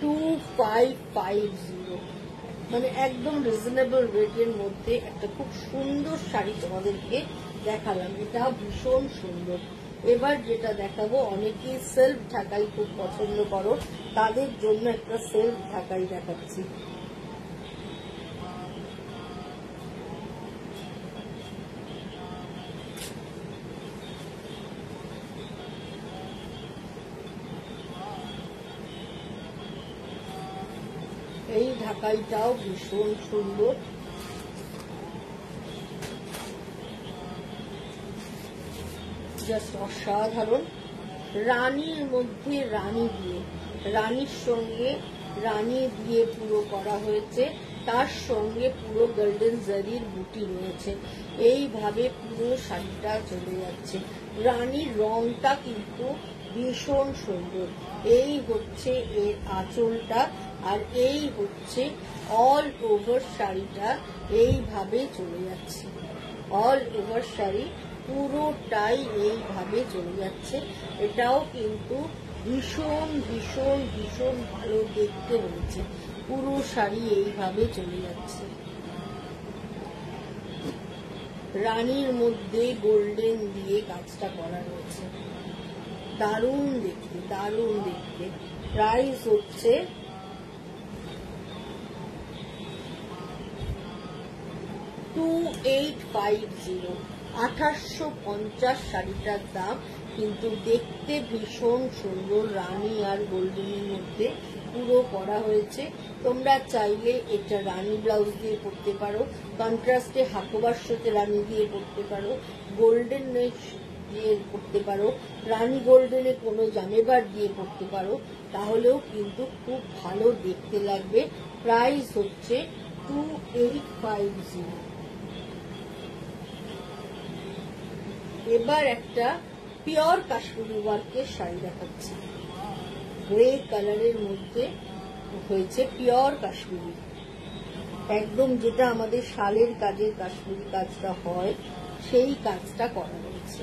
2550, মানে একদম রিজনেবল রেটের মধ্যে একটা খুব সুন্দর শাড়ি তোমাদেরকে দেখালাম, এটা ভীষণ সুন্দর। এবার যেটা দেখাবো, অনেকেই সেলফ ঢাকাই খুব পছন্দ করো, তাদের জন্য একটা সেলফ ঢাকাই দেখাচ্ছি। এই ঢাকাইটাও ভীষণ সুন্দর, জাস্ট অসাধারণ। রানীর মধ্যে রানী দিয়ে, রানীর সঙ্গে রানী দিয়ে পুরো করা হয়েছে, তার সঙ্গে পুরো গোল্ডেন জারির বুটি রয়েছে। এইভাবে পুরো শাড়িটা চলে যাচ্ছে। রানীর রংটা কিন্তু ভীষণ সুন্দর। এই হচ্ছে এর আঁচলটা, আর এই হচ্ছে অল ওভার শাড়িটা, এইভাবে চলে যাচ্ছে। অল ওভার শাড়ি পুরোটাই এইভাবে চলে যাচ্ছে। এটাও কিন্তু ভীষণ ভীষণ ভীষণ ভালো দেখতে হয়েছে। পুরো শাড়ি এইভাবে চলে যাচ্ছে। রানীর মধ্যে গোল্ডেন দিয়ে কাজটা করা রয়েছে, দারুণ দেখতে, দারুণ দেখতে। প্রাইস হচ্ছে 2850, 2850 শাড়িটার দাম, কিন্তু দেখতে ভীষণ সুন্দর। রানী আর গোল্ডেনের মধ্যে পুরো করা হয়েছে। তোমরা চাইলে এটা রানী ব্লাউজ দিয়ে পরতে পারো, কন্ট্রাস্টে হাকোবাস্যতে রানী দিয়ে পরতে পারো, গোল্ডেন দিয়ে পরতে পারো, রানী গোল্ডেনে কোনো জামেবার দিয়ে পরতে পারো, তাহলেও কিন্তু খুব ভালো দেখতে লাগবে। প্রাইস হচ্ছে 2850। এবার একটা পিওর কাশ্মীরি ওয়ার্কের শাড়ি দেখাচ্ছি, গ্রে কালারের মধ্যে হয়েছে পিওর কাশ্মীরি, একদম যেটা আমাদের শালের কাজের কাশ্মীরি কাজটা হয়, সেই কাজটা করা হয়েছে।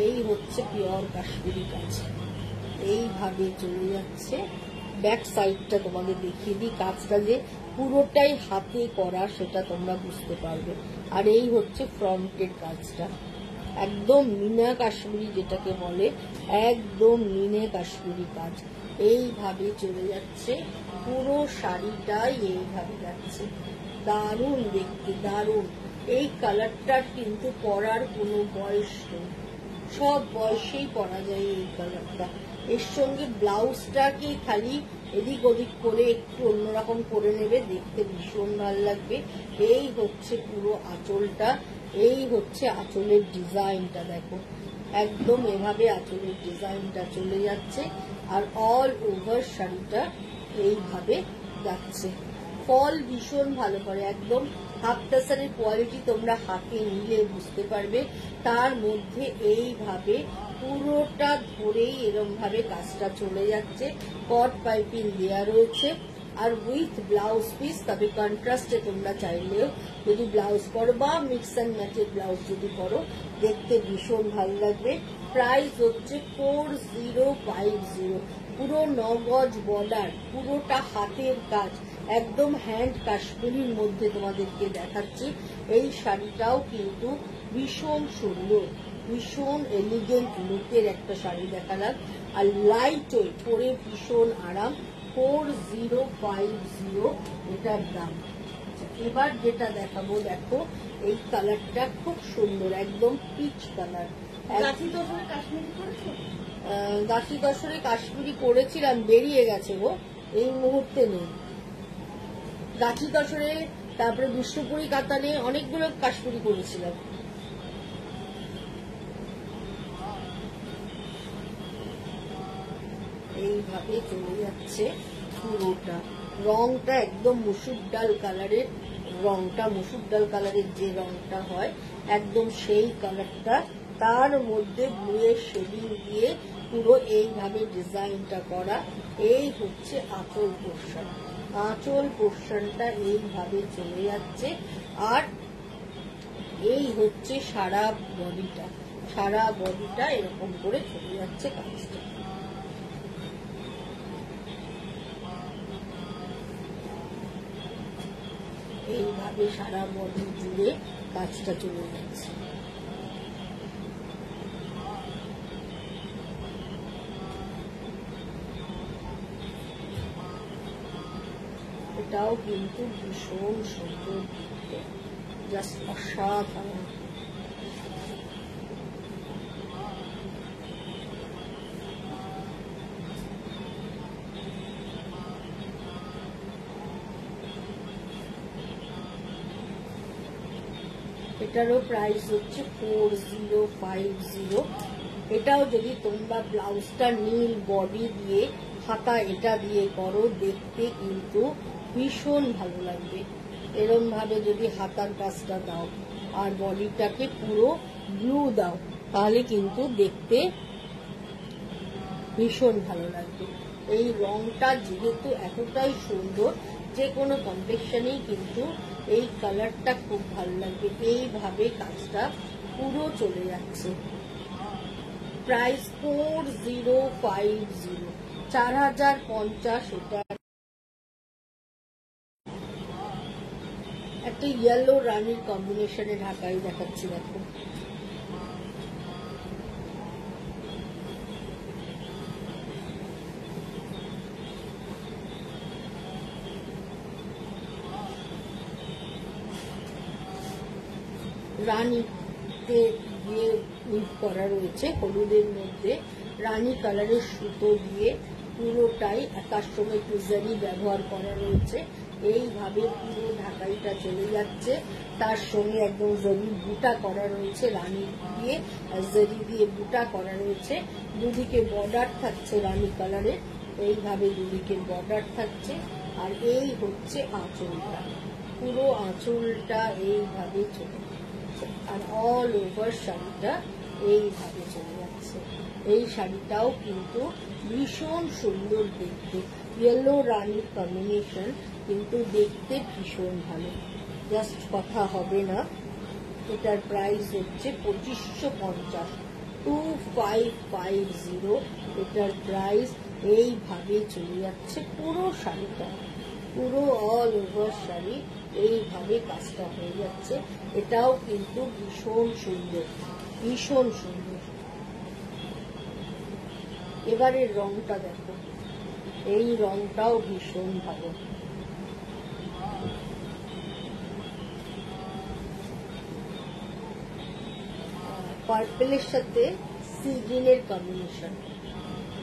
এই হচ্ছে পিওর কাশ্মীরি কাজ, এইভাবে চলে যাচ্ছে। ব্যাক সাইডটা তোমাদের দেখিয়ে দিই, কাজটা যে পুরোটাই হাতে করা সেটা তোমরা বুঝতে পারবে। আর এই হচ্ছে ফ্রন্টের কাজটা, একদম মিনা কাশ্মীরি যেটাকে বলে, একদম মিনে কাশ্মীরি কাজ, এইভাবে চলে যাচ্ছে। পুরো শাড়িটাই এইভাবে যাচ্ছে, দারুণ দেখতে, দারুণ। এই কালারটার কিন্তু পরার কোনো বয়স নেই, সব বয়সেই পরা যায় এই কালারটা। এর সঙ্গে ব্লাউজটাকে খালি এদিক ওদিক করে একটু অন্যরকম করে নেবে, দেখতে ভীষণ ভালো লাগবে। এই হচ্ছে পুরো আঁচলটা, এই হচ্ছে আঁচলের ডিজাইনটা, দেখো একদম এভাবে আঁচলের ডিজাইনটা চলে যাচ্ছে। আর অল ওভার শাড়িটা এইভাবে যাচ্ছে। ফল ভীষণ ভালো করে, একদম হাফ টাসারের কোয়ালিটি তোমরা হাতে নিলে বুঝতে পারবে। তার মধ্যে এইভাবে পুরোটা ধরেই এরম ভাবে কাজটা চলে যাচ্ছে। কট পাইপিং দেওয়া রয়েছে, আর উইথ ব্লাউজ পিস, তবে কন্ট্রাস্টে তোমরা চাইলেও যদি ব্লাউজ করো বা মিক্স অ্যান্ড ম্যাচের ব্লাউজ যদি করো, দেখতে ভীষণ ভালো লাগবে। প্রাইস হচ্ছে 4050, পুরো 9 গজ বর্ডার, পুরোটা হাতের কাজ, একদম হ্যান্ড কাশ্মীরির মধ্যে তোমাদেরকে দেখাচ্ছি। এই শাড়িটাও কিন্তু ভীষণ সুন্দর, ভীষণ এলিগেন্ট লুকের একটা শাড়ি দেখালাম, আর লাইট ওয়েট, পরে ভীষণ আরাম। 4050 এটার দাম। এবার যেটা দেখাবো, দেখো এই কালারটা খুব সুন্দর, একদম পিচ কালার। গাছি দশরে কাশ্মীরি করেছো? গাছি দশরে কাশ্মীরি করেছিলাম, বেরিয়ে গেছে গো, এই মুহূর্তে নেই। গাছি দশরে, তারপরে বিষ্ণুপুরি কাতানে অনেকগুলো কাশ্মীরি করেছিলাম। এইভাবে চলে যাচ্ছে পুরোটা। রংটা একদম মসুর ডাল কালারের, রংটা মসুর ডাল কালারের যে রংটা হয় একদম সেই কালারটা, তার মধ্যে ব্লুয়ের শেডিং দিয়ে পুরো এইভাবে ডিজাইনটা করা। এই হচ্ছে আঁচল পোর্শন, আঁচল পোর্শনটা এইভাবে চলে যাচ্ছে। আর এই হচ্ছে সারা বডিটা, সারা বডিটা এরকম করে চলে যাচ্ছে কাজটা। এইভাবে সারা বডি জুড়ে কাজটা চলে যাচ্ছে। এটাও কিন্তু ভীষণ সুন্দর দেখতে, জাস্ট অসাধারণ। এটারও প্রাইস হচ্ছে 4050। এটাও যদি তোমরা ব্লাউজটা নীল বডি দিয়ে হাতা এটা দিয়ে করো, দেখতে কিন্তু ভীষণ ভালো লাগবে। এরম ভাবে যদি হাতার কাজটা দাও আর বডিটাকে পুরো ব্লু দাও, তাহলে কিন্তু দেখতে ভীষণ ভালো লাগবে। এই রংটা যেহেতু এতটাই সুন্দর, যে কোনো কমপ্লেকশনেই কিন্তু এই কালারটা খুব ভালো লাগবে। এইভাবে কাজটা পুরো চলে যাচ্ছে। প্রাইস 4050, 4050। এটা একটা ইয়েলো রানীর কম্বিনেশনে ঢাকাই দেখাচ্ছি, দেখো। রানীতে দিয়ে উইভ করা রয়েছে, হলুদের মধ্যে রানী কালারের সুতো দিয়ে পুরোটাই, তার সঙ্গে একটু জারি ব্যবহার করা রয়েছে। এইভাবে পুরো ঢাকাইটা চলে যাচ্ছে। তার সঙ্গে একদম জারি বুটা করা রয়েছে, রানী দিয়ে জারি দিয়ে বুটা করা রয়েছে। দুদিকে বর্ডার থাকছে রানী কালারের, এইভাবে দুদিকে বর্ডার থাকছে। আর এই হচ্ছে আঁচলটা, পুরো আঁচলটা এইভাবে চলে যাচ্ছে। আর অল ওভার শাড়িটা এইভাবে চলে যাচ্ছে। এই শাড়িটাও কিন্তু ভীষণ সুন্দর দেখতে, ইয়েলো রানীর কম্বিনেশন, কিন্তু দেখতে ভীষণ ভালো, জাস্ট কথা হবে না। এটার প্রাইস হচ্ছে 2550, 2550। এটার প্রাইস এইভাবে চলে যাচ্ছে পুরো শাড়িটা, পুরো অল ওভার শাড়ি এইভাবে কাজটা হয়ে যাচ্ছে। এটাও কিন্তু ভীষণ সুন্দর, ভীষণ সুন্দর। এবারের রংটা দেখো, এই রংটাও ভীষণ ভালো। পার্পেলের সাথে সি গ্রিনের কম্বিনেশন,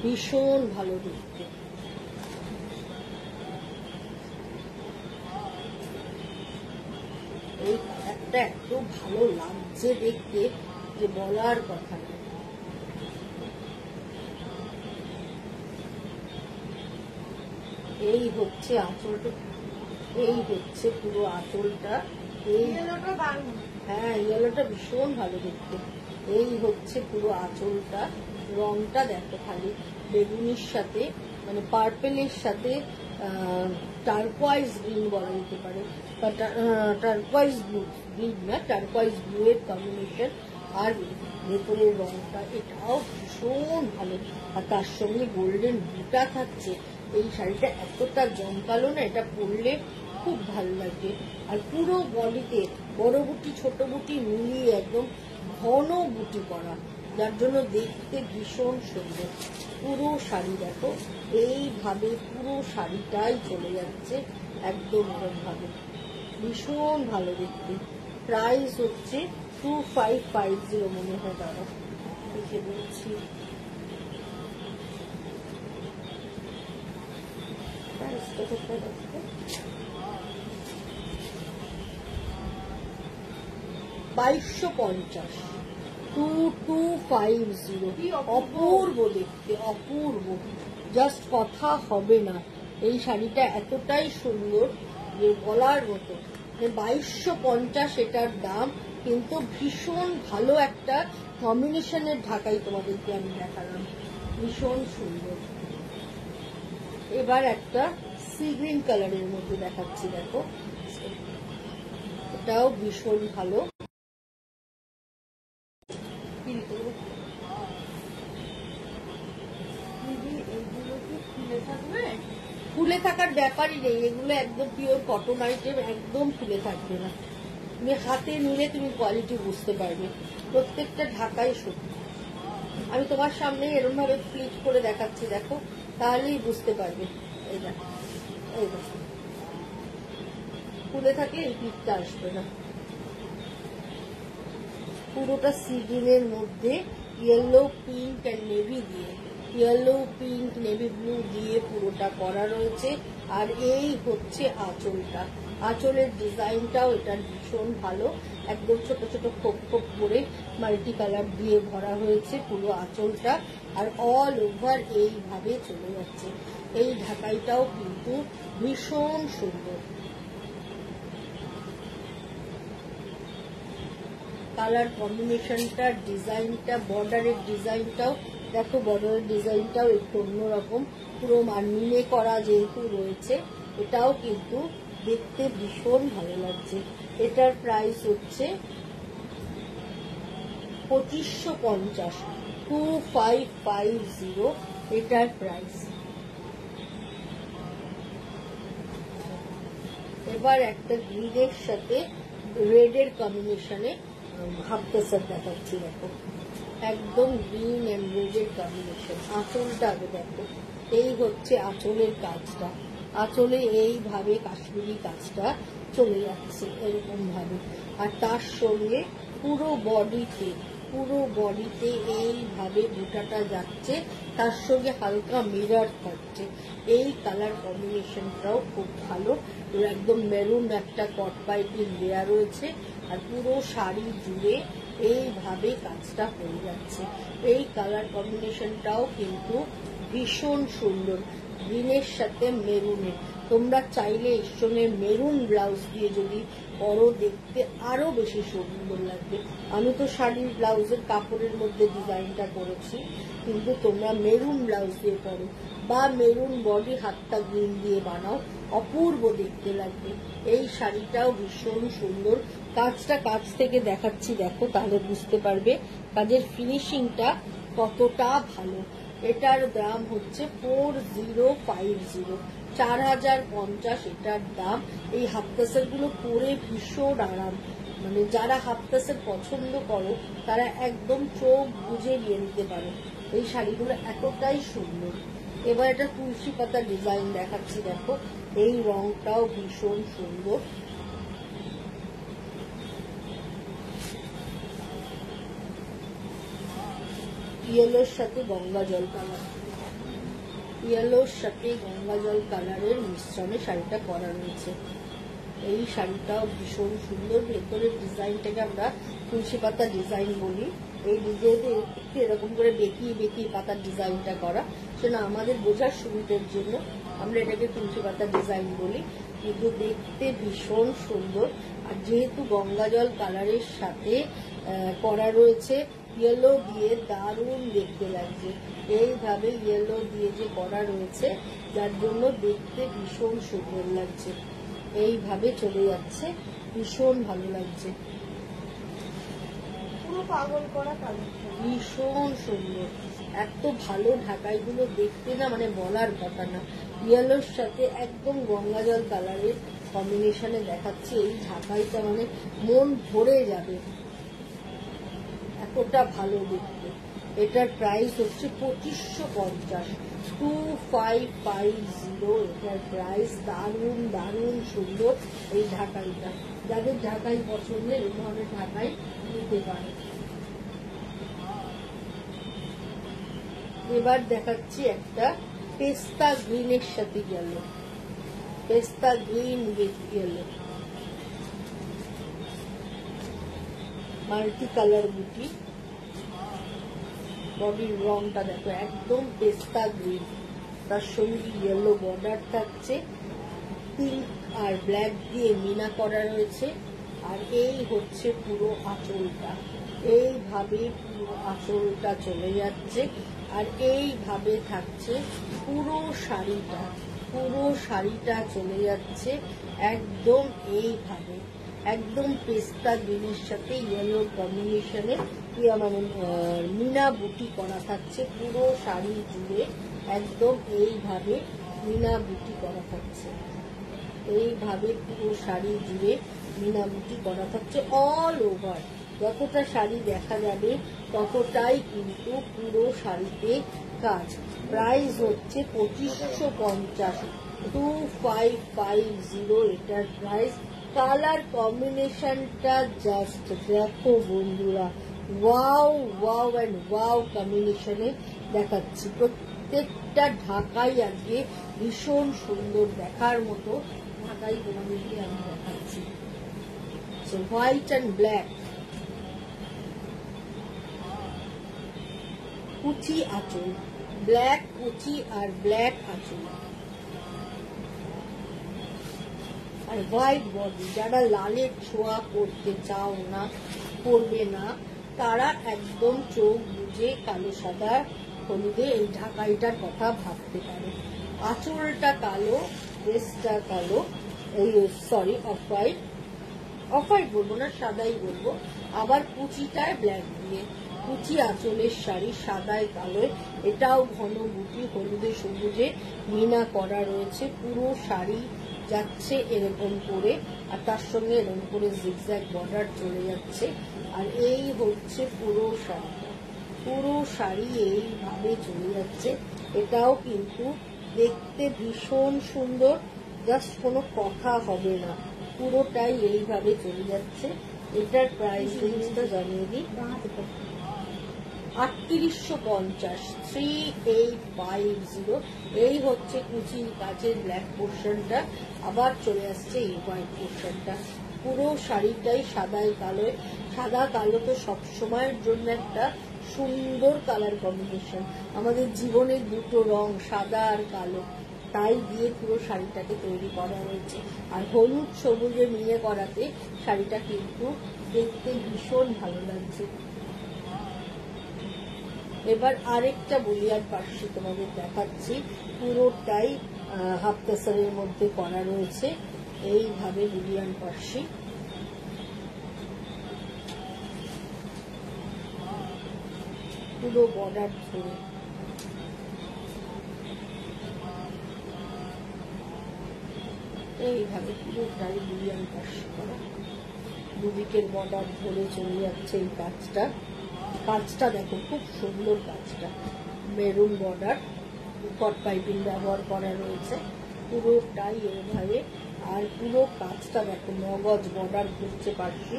ভীষণ ভালো দেখতে। এই কালারটা এত ভালো লাগছে দেখতে যে বলার কথা না। এই হচ্ছে আঁচলটা, এই হচ্ছে পুরো আঁচলটা। এই হ্যাঁ, ইয়েলোটা ভীষণ ভালো দেখতে। এই হচ্ছে পুরো আঁচলটা। রংটা দেখো খালি, বেগুনির সাথে মানে পার্পেলের সাথে টার্কোয়াইজ গ্রিন বলা যেতে পারে, বা টার্কোয়াইজ ব্লু, গ্রিন না, টার্কোয়াইজ ব্লু এর কম্বিনেশন। আর ভেতরের রংটা এটাও ভীষণ ভালো, আর তার সঙ্গে গোল্ডেন বুটা থাকছে। এই শাড়িটা এতটা জমকালো না, এটা পরলে খুব ভালো লাগবে। আর পুরো বডিতে বড় বুটি ছোট বুটি মিলিয়ে একদম ঘন বুটি করা, যার জন্য দেখতে ভীষণ সুন্দর। পুরো শাড়ি দেখো এইভাবে পুরো শাড়িটাই চলে যাচ্ছে একদম এরকমভাবে, ভীষণ ভালো দেখতে। প্রাইস হচ্ছে 2550 মনে হয়, দাদা লিখে বলছি। প্রাইসটা কোথায় দেখতে, 2250, 2250। অপূর্ব দেখতে, অপূর্ব। জাস্ট কথা হবে না। এই শাড়িটা এতটাই সুন্দর যে বলার মতো। 2250 এটার দাম, কিন্তু ভীষণ ভালো একটা কম্বিনেশনের ঢাকাই তোমাদেরকে আমি দেখালাম, ভীষণ সুন্দর। এবার একটা সি গ্রিন কালারের মধ্যে দেখাচ্ছি, দেখো এটাও ভীষণ ভালো। ফুলে থাকার ব্যাপারই নেই, এগুলো একদম পিওর কটন আইটেম, একদম ফুলে থাকবে না। তুমি হাতে নিলে তুমি কোয়ালিটি বুঝতে পারবে, প্রত্যেকটা ঢাকাই সত্যি। আমি তোমার সামনে এরকম ভাবে ফ্লিট করে দেখাচ্ছি, দেখো তাহলেই বুঝতে পারবে। এই দেখো, এই দেখো, ফুলে থাকলে এই ফ্লিটটা আসবে না। পুরোটা সি গ্রিনের মধ্যে ইয়েলো, পিঙ্ক অ্যান্ড নেভি দিয়ে, ইয়েলো, পিঙ্ক, নেভি ব্লু দিয়ে পুরোটা করা রয়েছে। আর এই হচ্ছে আঁচলটা, আঁচলের ডিজাইনটাও এটার ভীষণ ভালো, একদম ছোট ছোট খোপ খোপ করে মাল্টি কালার দিয়ে ভরা হয়েছে পুরো আঁচলটা, আর অল ওভার এইভাবে চলে যাচ্ছে। এই ঢাকাইটাও কিন্তু ভীষণ সুন্দর, কালার কম্বিনেশনটা, ডিজাইনটা, বর্ডারের ডিজাইনটাও দেখো, বর্ডারের ডিজাইনটাও একটু অন্যরকম, পুরো মার্মিনে করা যেহেতু রয়েছে, এটাও কিন্তু দেখতে ভীষণ ভালো লাগছে। এটার প্রাইস হচ্ছে 2550, 2550 এটার প্রাইস। এবার একটা গ্রিনের সাথে রেডের কম্বিনেশনে হাফ কাসার দেখাচ্ছি, দেখো একদম গ্রিন এন্ড রেডের কম্বিনেশন। আঁচলটা আগে দেখো, এই হচ্ছে আঁচলের কাজটা, আঁচলে এইভাবে কাশ্মীরি কাজটা চলে যাচ্ছে এরকম ভাবে, আর তার সঙ্গে পুরো বডিতে এইভাবে বুটাটা যাচ্ছে, তার সঙ্গে হালকা মিরর থাকছে। এই কালার কম্বিনেশনটাও খুব ভালো, একদম মেরুন একটা কট পাইপিং দেয়া রয়েছে, আর পুরো শাড়ি জুড়ে এইভাবে কাজটা হয়ে যাচ্ছে। এই কালার কম্বিনেশনটাও কিন্তু ভীষণ সুন্দর, গ্রিনের সাথে মেরুনের। তোমরা চাইলে এর সঙ্গে মেরুন ব্লাউজ দিয়ে যদি পরো, দেখতে আরো বেশি সুন্দর লাগবে। আমি তো শাড়ির ব্লাউজের কাপড়ের মধ্যে ডিজাইনটা করেছি, কিন্তু তোমরা মেরুন ব্লাউজ দিয়ে পরো বা মেরুন বডি হাতটা গ্রিন দিয়ে বানাও, অপূর্ব দেখতে লাগবে। এই শাড়িটাও ভীষণ সুন্দর, কাজটা কাছ থেকে দেখাচ্ছি দেখো, তাহলে বুঝতে পারবে কাজের ফিনিশিংটা কতটা ভালো। এটার দাম হচ্ছে 4050, 4050 এটার দাম। এই হাফ কাসার গুলো পরে ভীষণ আরাম, মানে যারা হাফ কাসার পছন্দ করো তারা একদম চোখ বুঝে নিয়ে নিতে পারো, এই শাড়িগুলো এতটাই সুন্দর। এবার একটা তুলসী পাতা ডিজাইন দেখাচ্ছি, দেখো এই রংটাও ভীষণ সুন্দর। ইয়েলোর সাথে গঙ্গা জল কালার, ইয়েলোর সাথে গঙ্গা জল কালারের মিশ্রণে শাড়িটা করা রয়েছে। এই শাড়িটাও ভীষণ সুন্দর, ভেতরের ডিজাইনটাকে আমরা তুলসী পাতা ডিজাইন বলি। এই ডিজাইনে একটু এরকম করে বেঁকিয়ে বেঁকিয়ে পাতার ডিজাইনটা করা, সেটা আমাদের বোঝার সুবিধার জন্য আমরা এটাকে তুলসী পাতা ডিজাইন বলি, কিন্তু দেখতে ভীষণ সুন্দর। আর যেহেতু গঙ্গা জল কালারের সাথে করা রয়েছে ইয়েলো দিয়ে, দারুণ দেখতে লাগছে। এইভাবে ইয়েলো দিয়ে যে করা রয়েছে, যার জন্য দেখতে ভীষণ সুন্দর লাগছে। এইভাবে চলে যাচ্ছে, ভীষণ ভালো লাগছে, পুরো পাগল করা কালেকশন, ভীষণ সুন্দর। এত ভালো ঢাকাইগুলো দেখতে না, মানে বলার কথা না। ইয়েলোর সাথে একদম গঙ্গা জল কালারের কম্বিনেশনে দেখাচ্ছি, এই ঢাকাইটা মানে মন ভরে যাবে, এতটা ভালো দেখতে। এটার প্রাইস হচ্ছে 2550, 2550 এটার প্রাইস। দারুণ দারুণ সুন্দর এই ঢাকাইটা, যাদের ঢাকাই পছন্দের এই ধরনের ঢাকাই নিতে পারে। এবার দেখাচ্ছি একটা পেস্তা গ্রিনের সাথে ইয়েলো, পেস্তা green with yellow, multi colour বুটি। বডির রংটা দেখো একদম পেস্তা গ্রিন, তার সঙ্গে ইয়েলো বর্ডার থাকছে, পিঙ্ক আর ব্ল্যাক দিয়ে মিনা করা রয়েছে। আর এই হচ্ছে পুরো আঁচলটা, এইভাবে পুরো আঁচলটা চলে যাচ্ছে। আর এইভাবে থাকছে পুরো শাড়িটা, পুরো শাড়িটা চলে যাচ্ছে একদম এইভাবে, একদম পেস্তা গ্রিনের সাথে ইয়েলোর কম্বিনেশনে মানে মিনা বুটি করা থাকছে পুরো শাড়ি জুড়ে, একদম এইভাবে মিনা বুটি করা থাকছে, এইভাবে পুরো শাড়ি জুড়ে মিনা বুটি করা থাকছে অল ওভার। যতটা শাড়ি দেখা যাবে ততটাই কিন্তু পুরো শাড়িতে কাজ। প্রাইস হচ্ছে 2550, 2550 এটার প্রাইস। কালার কম্বিনেশনটা জাস্ট দেখো বন্ধুরা, ওয়াও ওয়াও অ্যান্ড ওয়াও কম্বিনেশনে দেখাচ্ছি। প্রত্যেকটা ঢাকাই আজকে ভীষণ সুন্দর, দেখার মতো ঢাকাই তোমাদেরকে আমি দেখাচ্ছি। হোয়াইট অ্যান্ড ব্ল্যাক, কুচি আঁচল, ব্ল্যাক কুচি আর ব্ল্যাক আঁচল, আর হোয়াইট বডি। যারা লালের ছোঁয়া করতে চাও না, করবে না, তারা একদম চোখ বুঝে কালো সাদা হলুদে এই ঢাকাইটার কথা ভাবতে পারে। আঁচলটা কালো, ড্রেসটা কালো, এই sorry off white, off white বলবো না, সাদাই বলবো। আবার কুচিটায় ব্ল্যাক দিয়ে, কুচি আঁচলের শাড়ি সাদায় কালোয়, এটাও ঘন বুটি হলুদে সবুজে মিনা করা রয়েছে। পুরো শাড়ি যাচ্ছে এরকম করে, আর তার সঙ্গে এরকম করে জিগজ্যাগ বর্ডার চলে যাচ্ছে। আর এই হচ্ছে পুরো শাড়িটা, পুরো শাড়ি এইভাবে চলে যাচ্ছে। এটাও কিন্তু দেখতে ভীষণ সুন্দর, জাস্ট কোনো কথা হবে না, পুরোটাই এইভাবে চলে যাচ্ছে। এটার প্রাইস রেঞ্জটা জানিয়ে দিই, 3850, 3850। এই হচ্ছে কুচির কাজের ব্ল্যাক পোর্শনটা, আবার চলে আসছে এই হোয়াইট পোর্শনটা। পুরো শাড়িটাই সাদায় কালোয়, সাদা কালো তো সবসময়ের জন্য একটা সুন্দর কালার কম্বিনেশন, আমাদের জীবনের দুটো রং সাদা আর কালো, তাই দিয়ে পুরো শাড়িটাকে তৈরি করা হয়েছে। আর হলুদ সবুজে মিলে করাতে শাড়িটা কিন্তু দেখতে ভীষণ ভালো লাগছে। এবার আরেকটা বলিয়ার পার্শ্বে তোমাদের দেখাচ্ছি, পুরোটাই হাফ তাসারের মধ্যে করা রয়েছে এইভাবে বলিয়ান পার্শ্বে। পুরো বর্ডার ধরে এইভাবে পুরোটাই বলিয়ান পার্শ্বে করা, দুদিকের বর্ডার ধরে চলে যাচ্ছে এই কাজটা। কাজটা দেখো খুব সুন্দর, কাজটা মেরুন বর্ডার, কট পাইপিং ব্যবহার করা রয়েছে পুরোটাই এইভাবে। আর পুরো কাজটা দেখো 9 গজ বর্ডার ঘুরছে পাশে।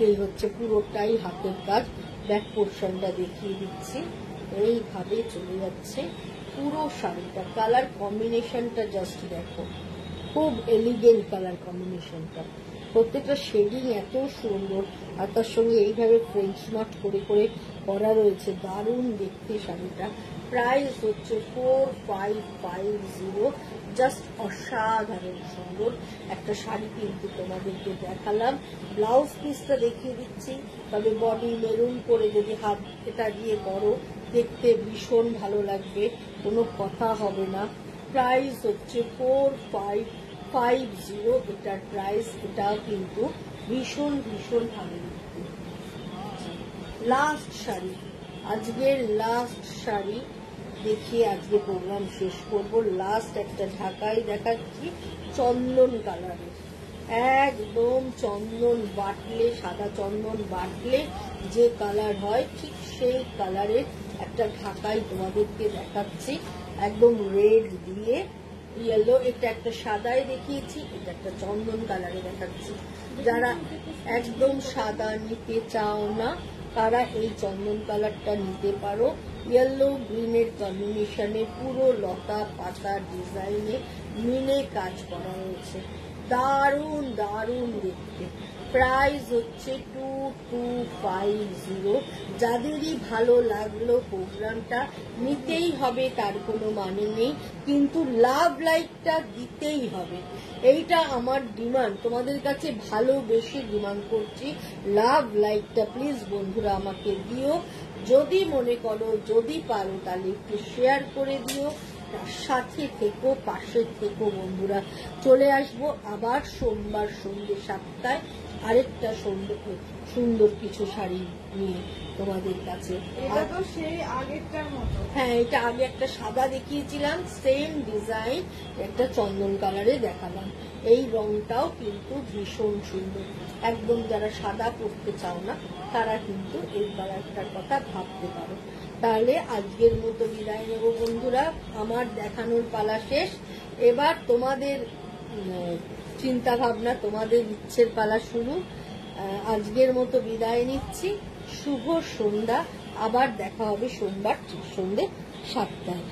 এই হচ্ছে পুরোটাই হাতের কাজ, ব্যাক পোর্শনটা দেখিয়ে দিচ্ছি, এইভাবে চলে যাচ্ছে পুরো শাড়িটা। কালার কম্বিনেশনটা জাস্ট দেখো, খুব এলিগেন্ট কালার কম্বিনেশনটা, প্রত্যেকটা শেডিং এত সুন্দর। আর তার সঙ্গে এইভাবে ফ্রেঞ্চ নট করে করে করা রয়েছে, দারুণ দেখতে শাড়িটা। প্রাইস হচ্ছে 4550, জাস্ট অসাধারণ সুন্দর একটা শাড়ি কিন্তু তোমাদেরকে দেখালাম। ব্লাউজ পিসটা দেখিয়ে দিচ্ছি, তবে বডি মেরুন করে যদি হাত এটা দিয়ে করো দেখতে ভীষণ ভালো লাগবে, কোনো কথা হবে না। প্রাইস হচ্ছে 4550 এটার প্রাইস। এটাও কিন্তু ভীষণ ভীষণ ভালো লাগবে। লাস্ট শাড়ি, আজকের লাস্ট শাড়ি দেখিয়ে আজকে প্রোগ্রাম শেষ করব। লাস্ট একটা ঢাকাই দেখাচ্ছি, চন্দন কালারের, একদম চন্দন বাটলে, সাদা চন্দন বাটলে যে কালার হয় ঠিক সেই কালারের একটা ঢাকাই তোমাদেরকে দেখাচ্ছি, একদম রেড দিয়ে ইয়েলো। এটা একটা সাদায় দেখিয়েছি, এটা একটা চন্দন কালারে দেখাচ্ছি। যারা একদম সাদা নিতে চাও না তারা এই চন্দন কালারটা নিতে পারো। ইয়েলো গ্রিনের কম্বিনেশনে পুরো লতা পাতা ডিজাইনে মিনে কাজ করা হয়েছে, দারুণ দারুণ দেখতে। প্রাইস হচ্ছে 2250। যাদেরই ভালো লাগলো প্রোগ্রামটা নিতেই হবে, তার কোনো মানে নেই, কিন্তু লাভ লাইকটা দিতেই হবে। এইটা আমার ডিমান্ড, তোমাদের কাছে ভালোবেসে ডিমান্ড করছি। লাভ লাইকটা প্লিজ বন্ধুরা আমাকে দিও। যদি মনে করো, যদি পারো, তাহলে একটু শেয়ার করে দিও। সাথে থেকো, পাশে থেকো বন্ধুরা। চলে আসবো আবার সোমবার সন্ধ্যে 7টায় আরেকটা সুন্দর কিছু শাড়ি নিয়ে তোমাদের কাছে। এটা তো সেই আগেরটার মতো। হ্যাঁ, এটা আগে একটা সাদা দেখিয়েছিলাম, সেম ডিজাইন একটা চন্দন কালারে দেখালাম। এই রংটাও কিন্তু ভীষণ সুন্দর। একদম যারা সাদা পরতে চাও না, তারা কিন্তু এই কালারটার কথা ভাবতে পারো। তাহলে আজকের মতো বিদায় নেব বন্ধুরা, আমার দেখানোর পালা শেষ। এবার তোমাদের চিন্তা ভাবনা, তোমাদের ইচ্ছের পালা শুরু। আজকের মতো বিদায় নিচ্ছি, শুভ সন্ধ্যা। আবার দেখা হবে সোমবার ঠিক সন্ধ্যে 7টায়।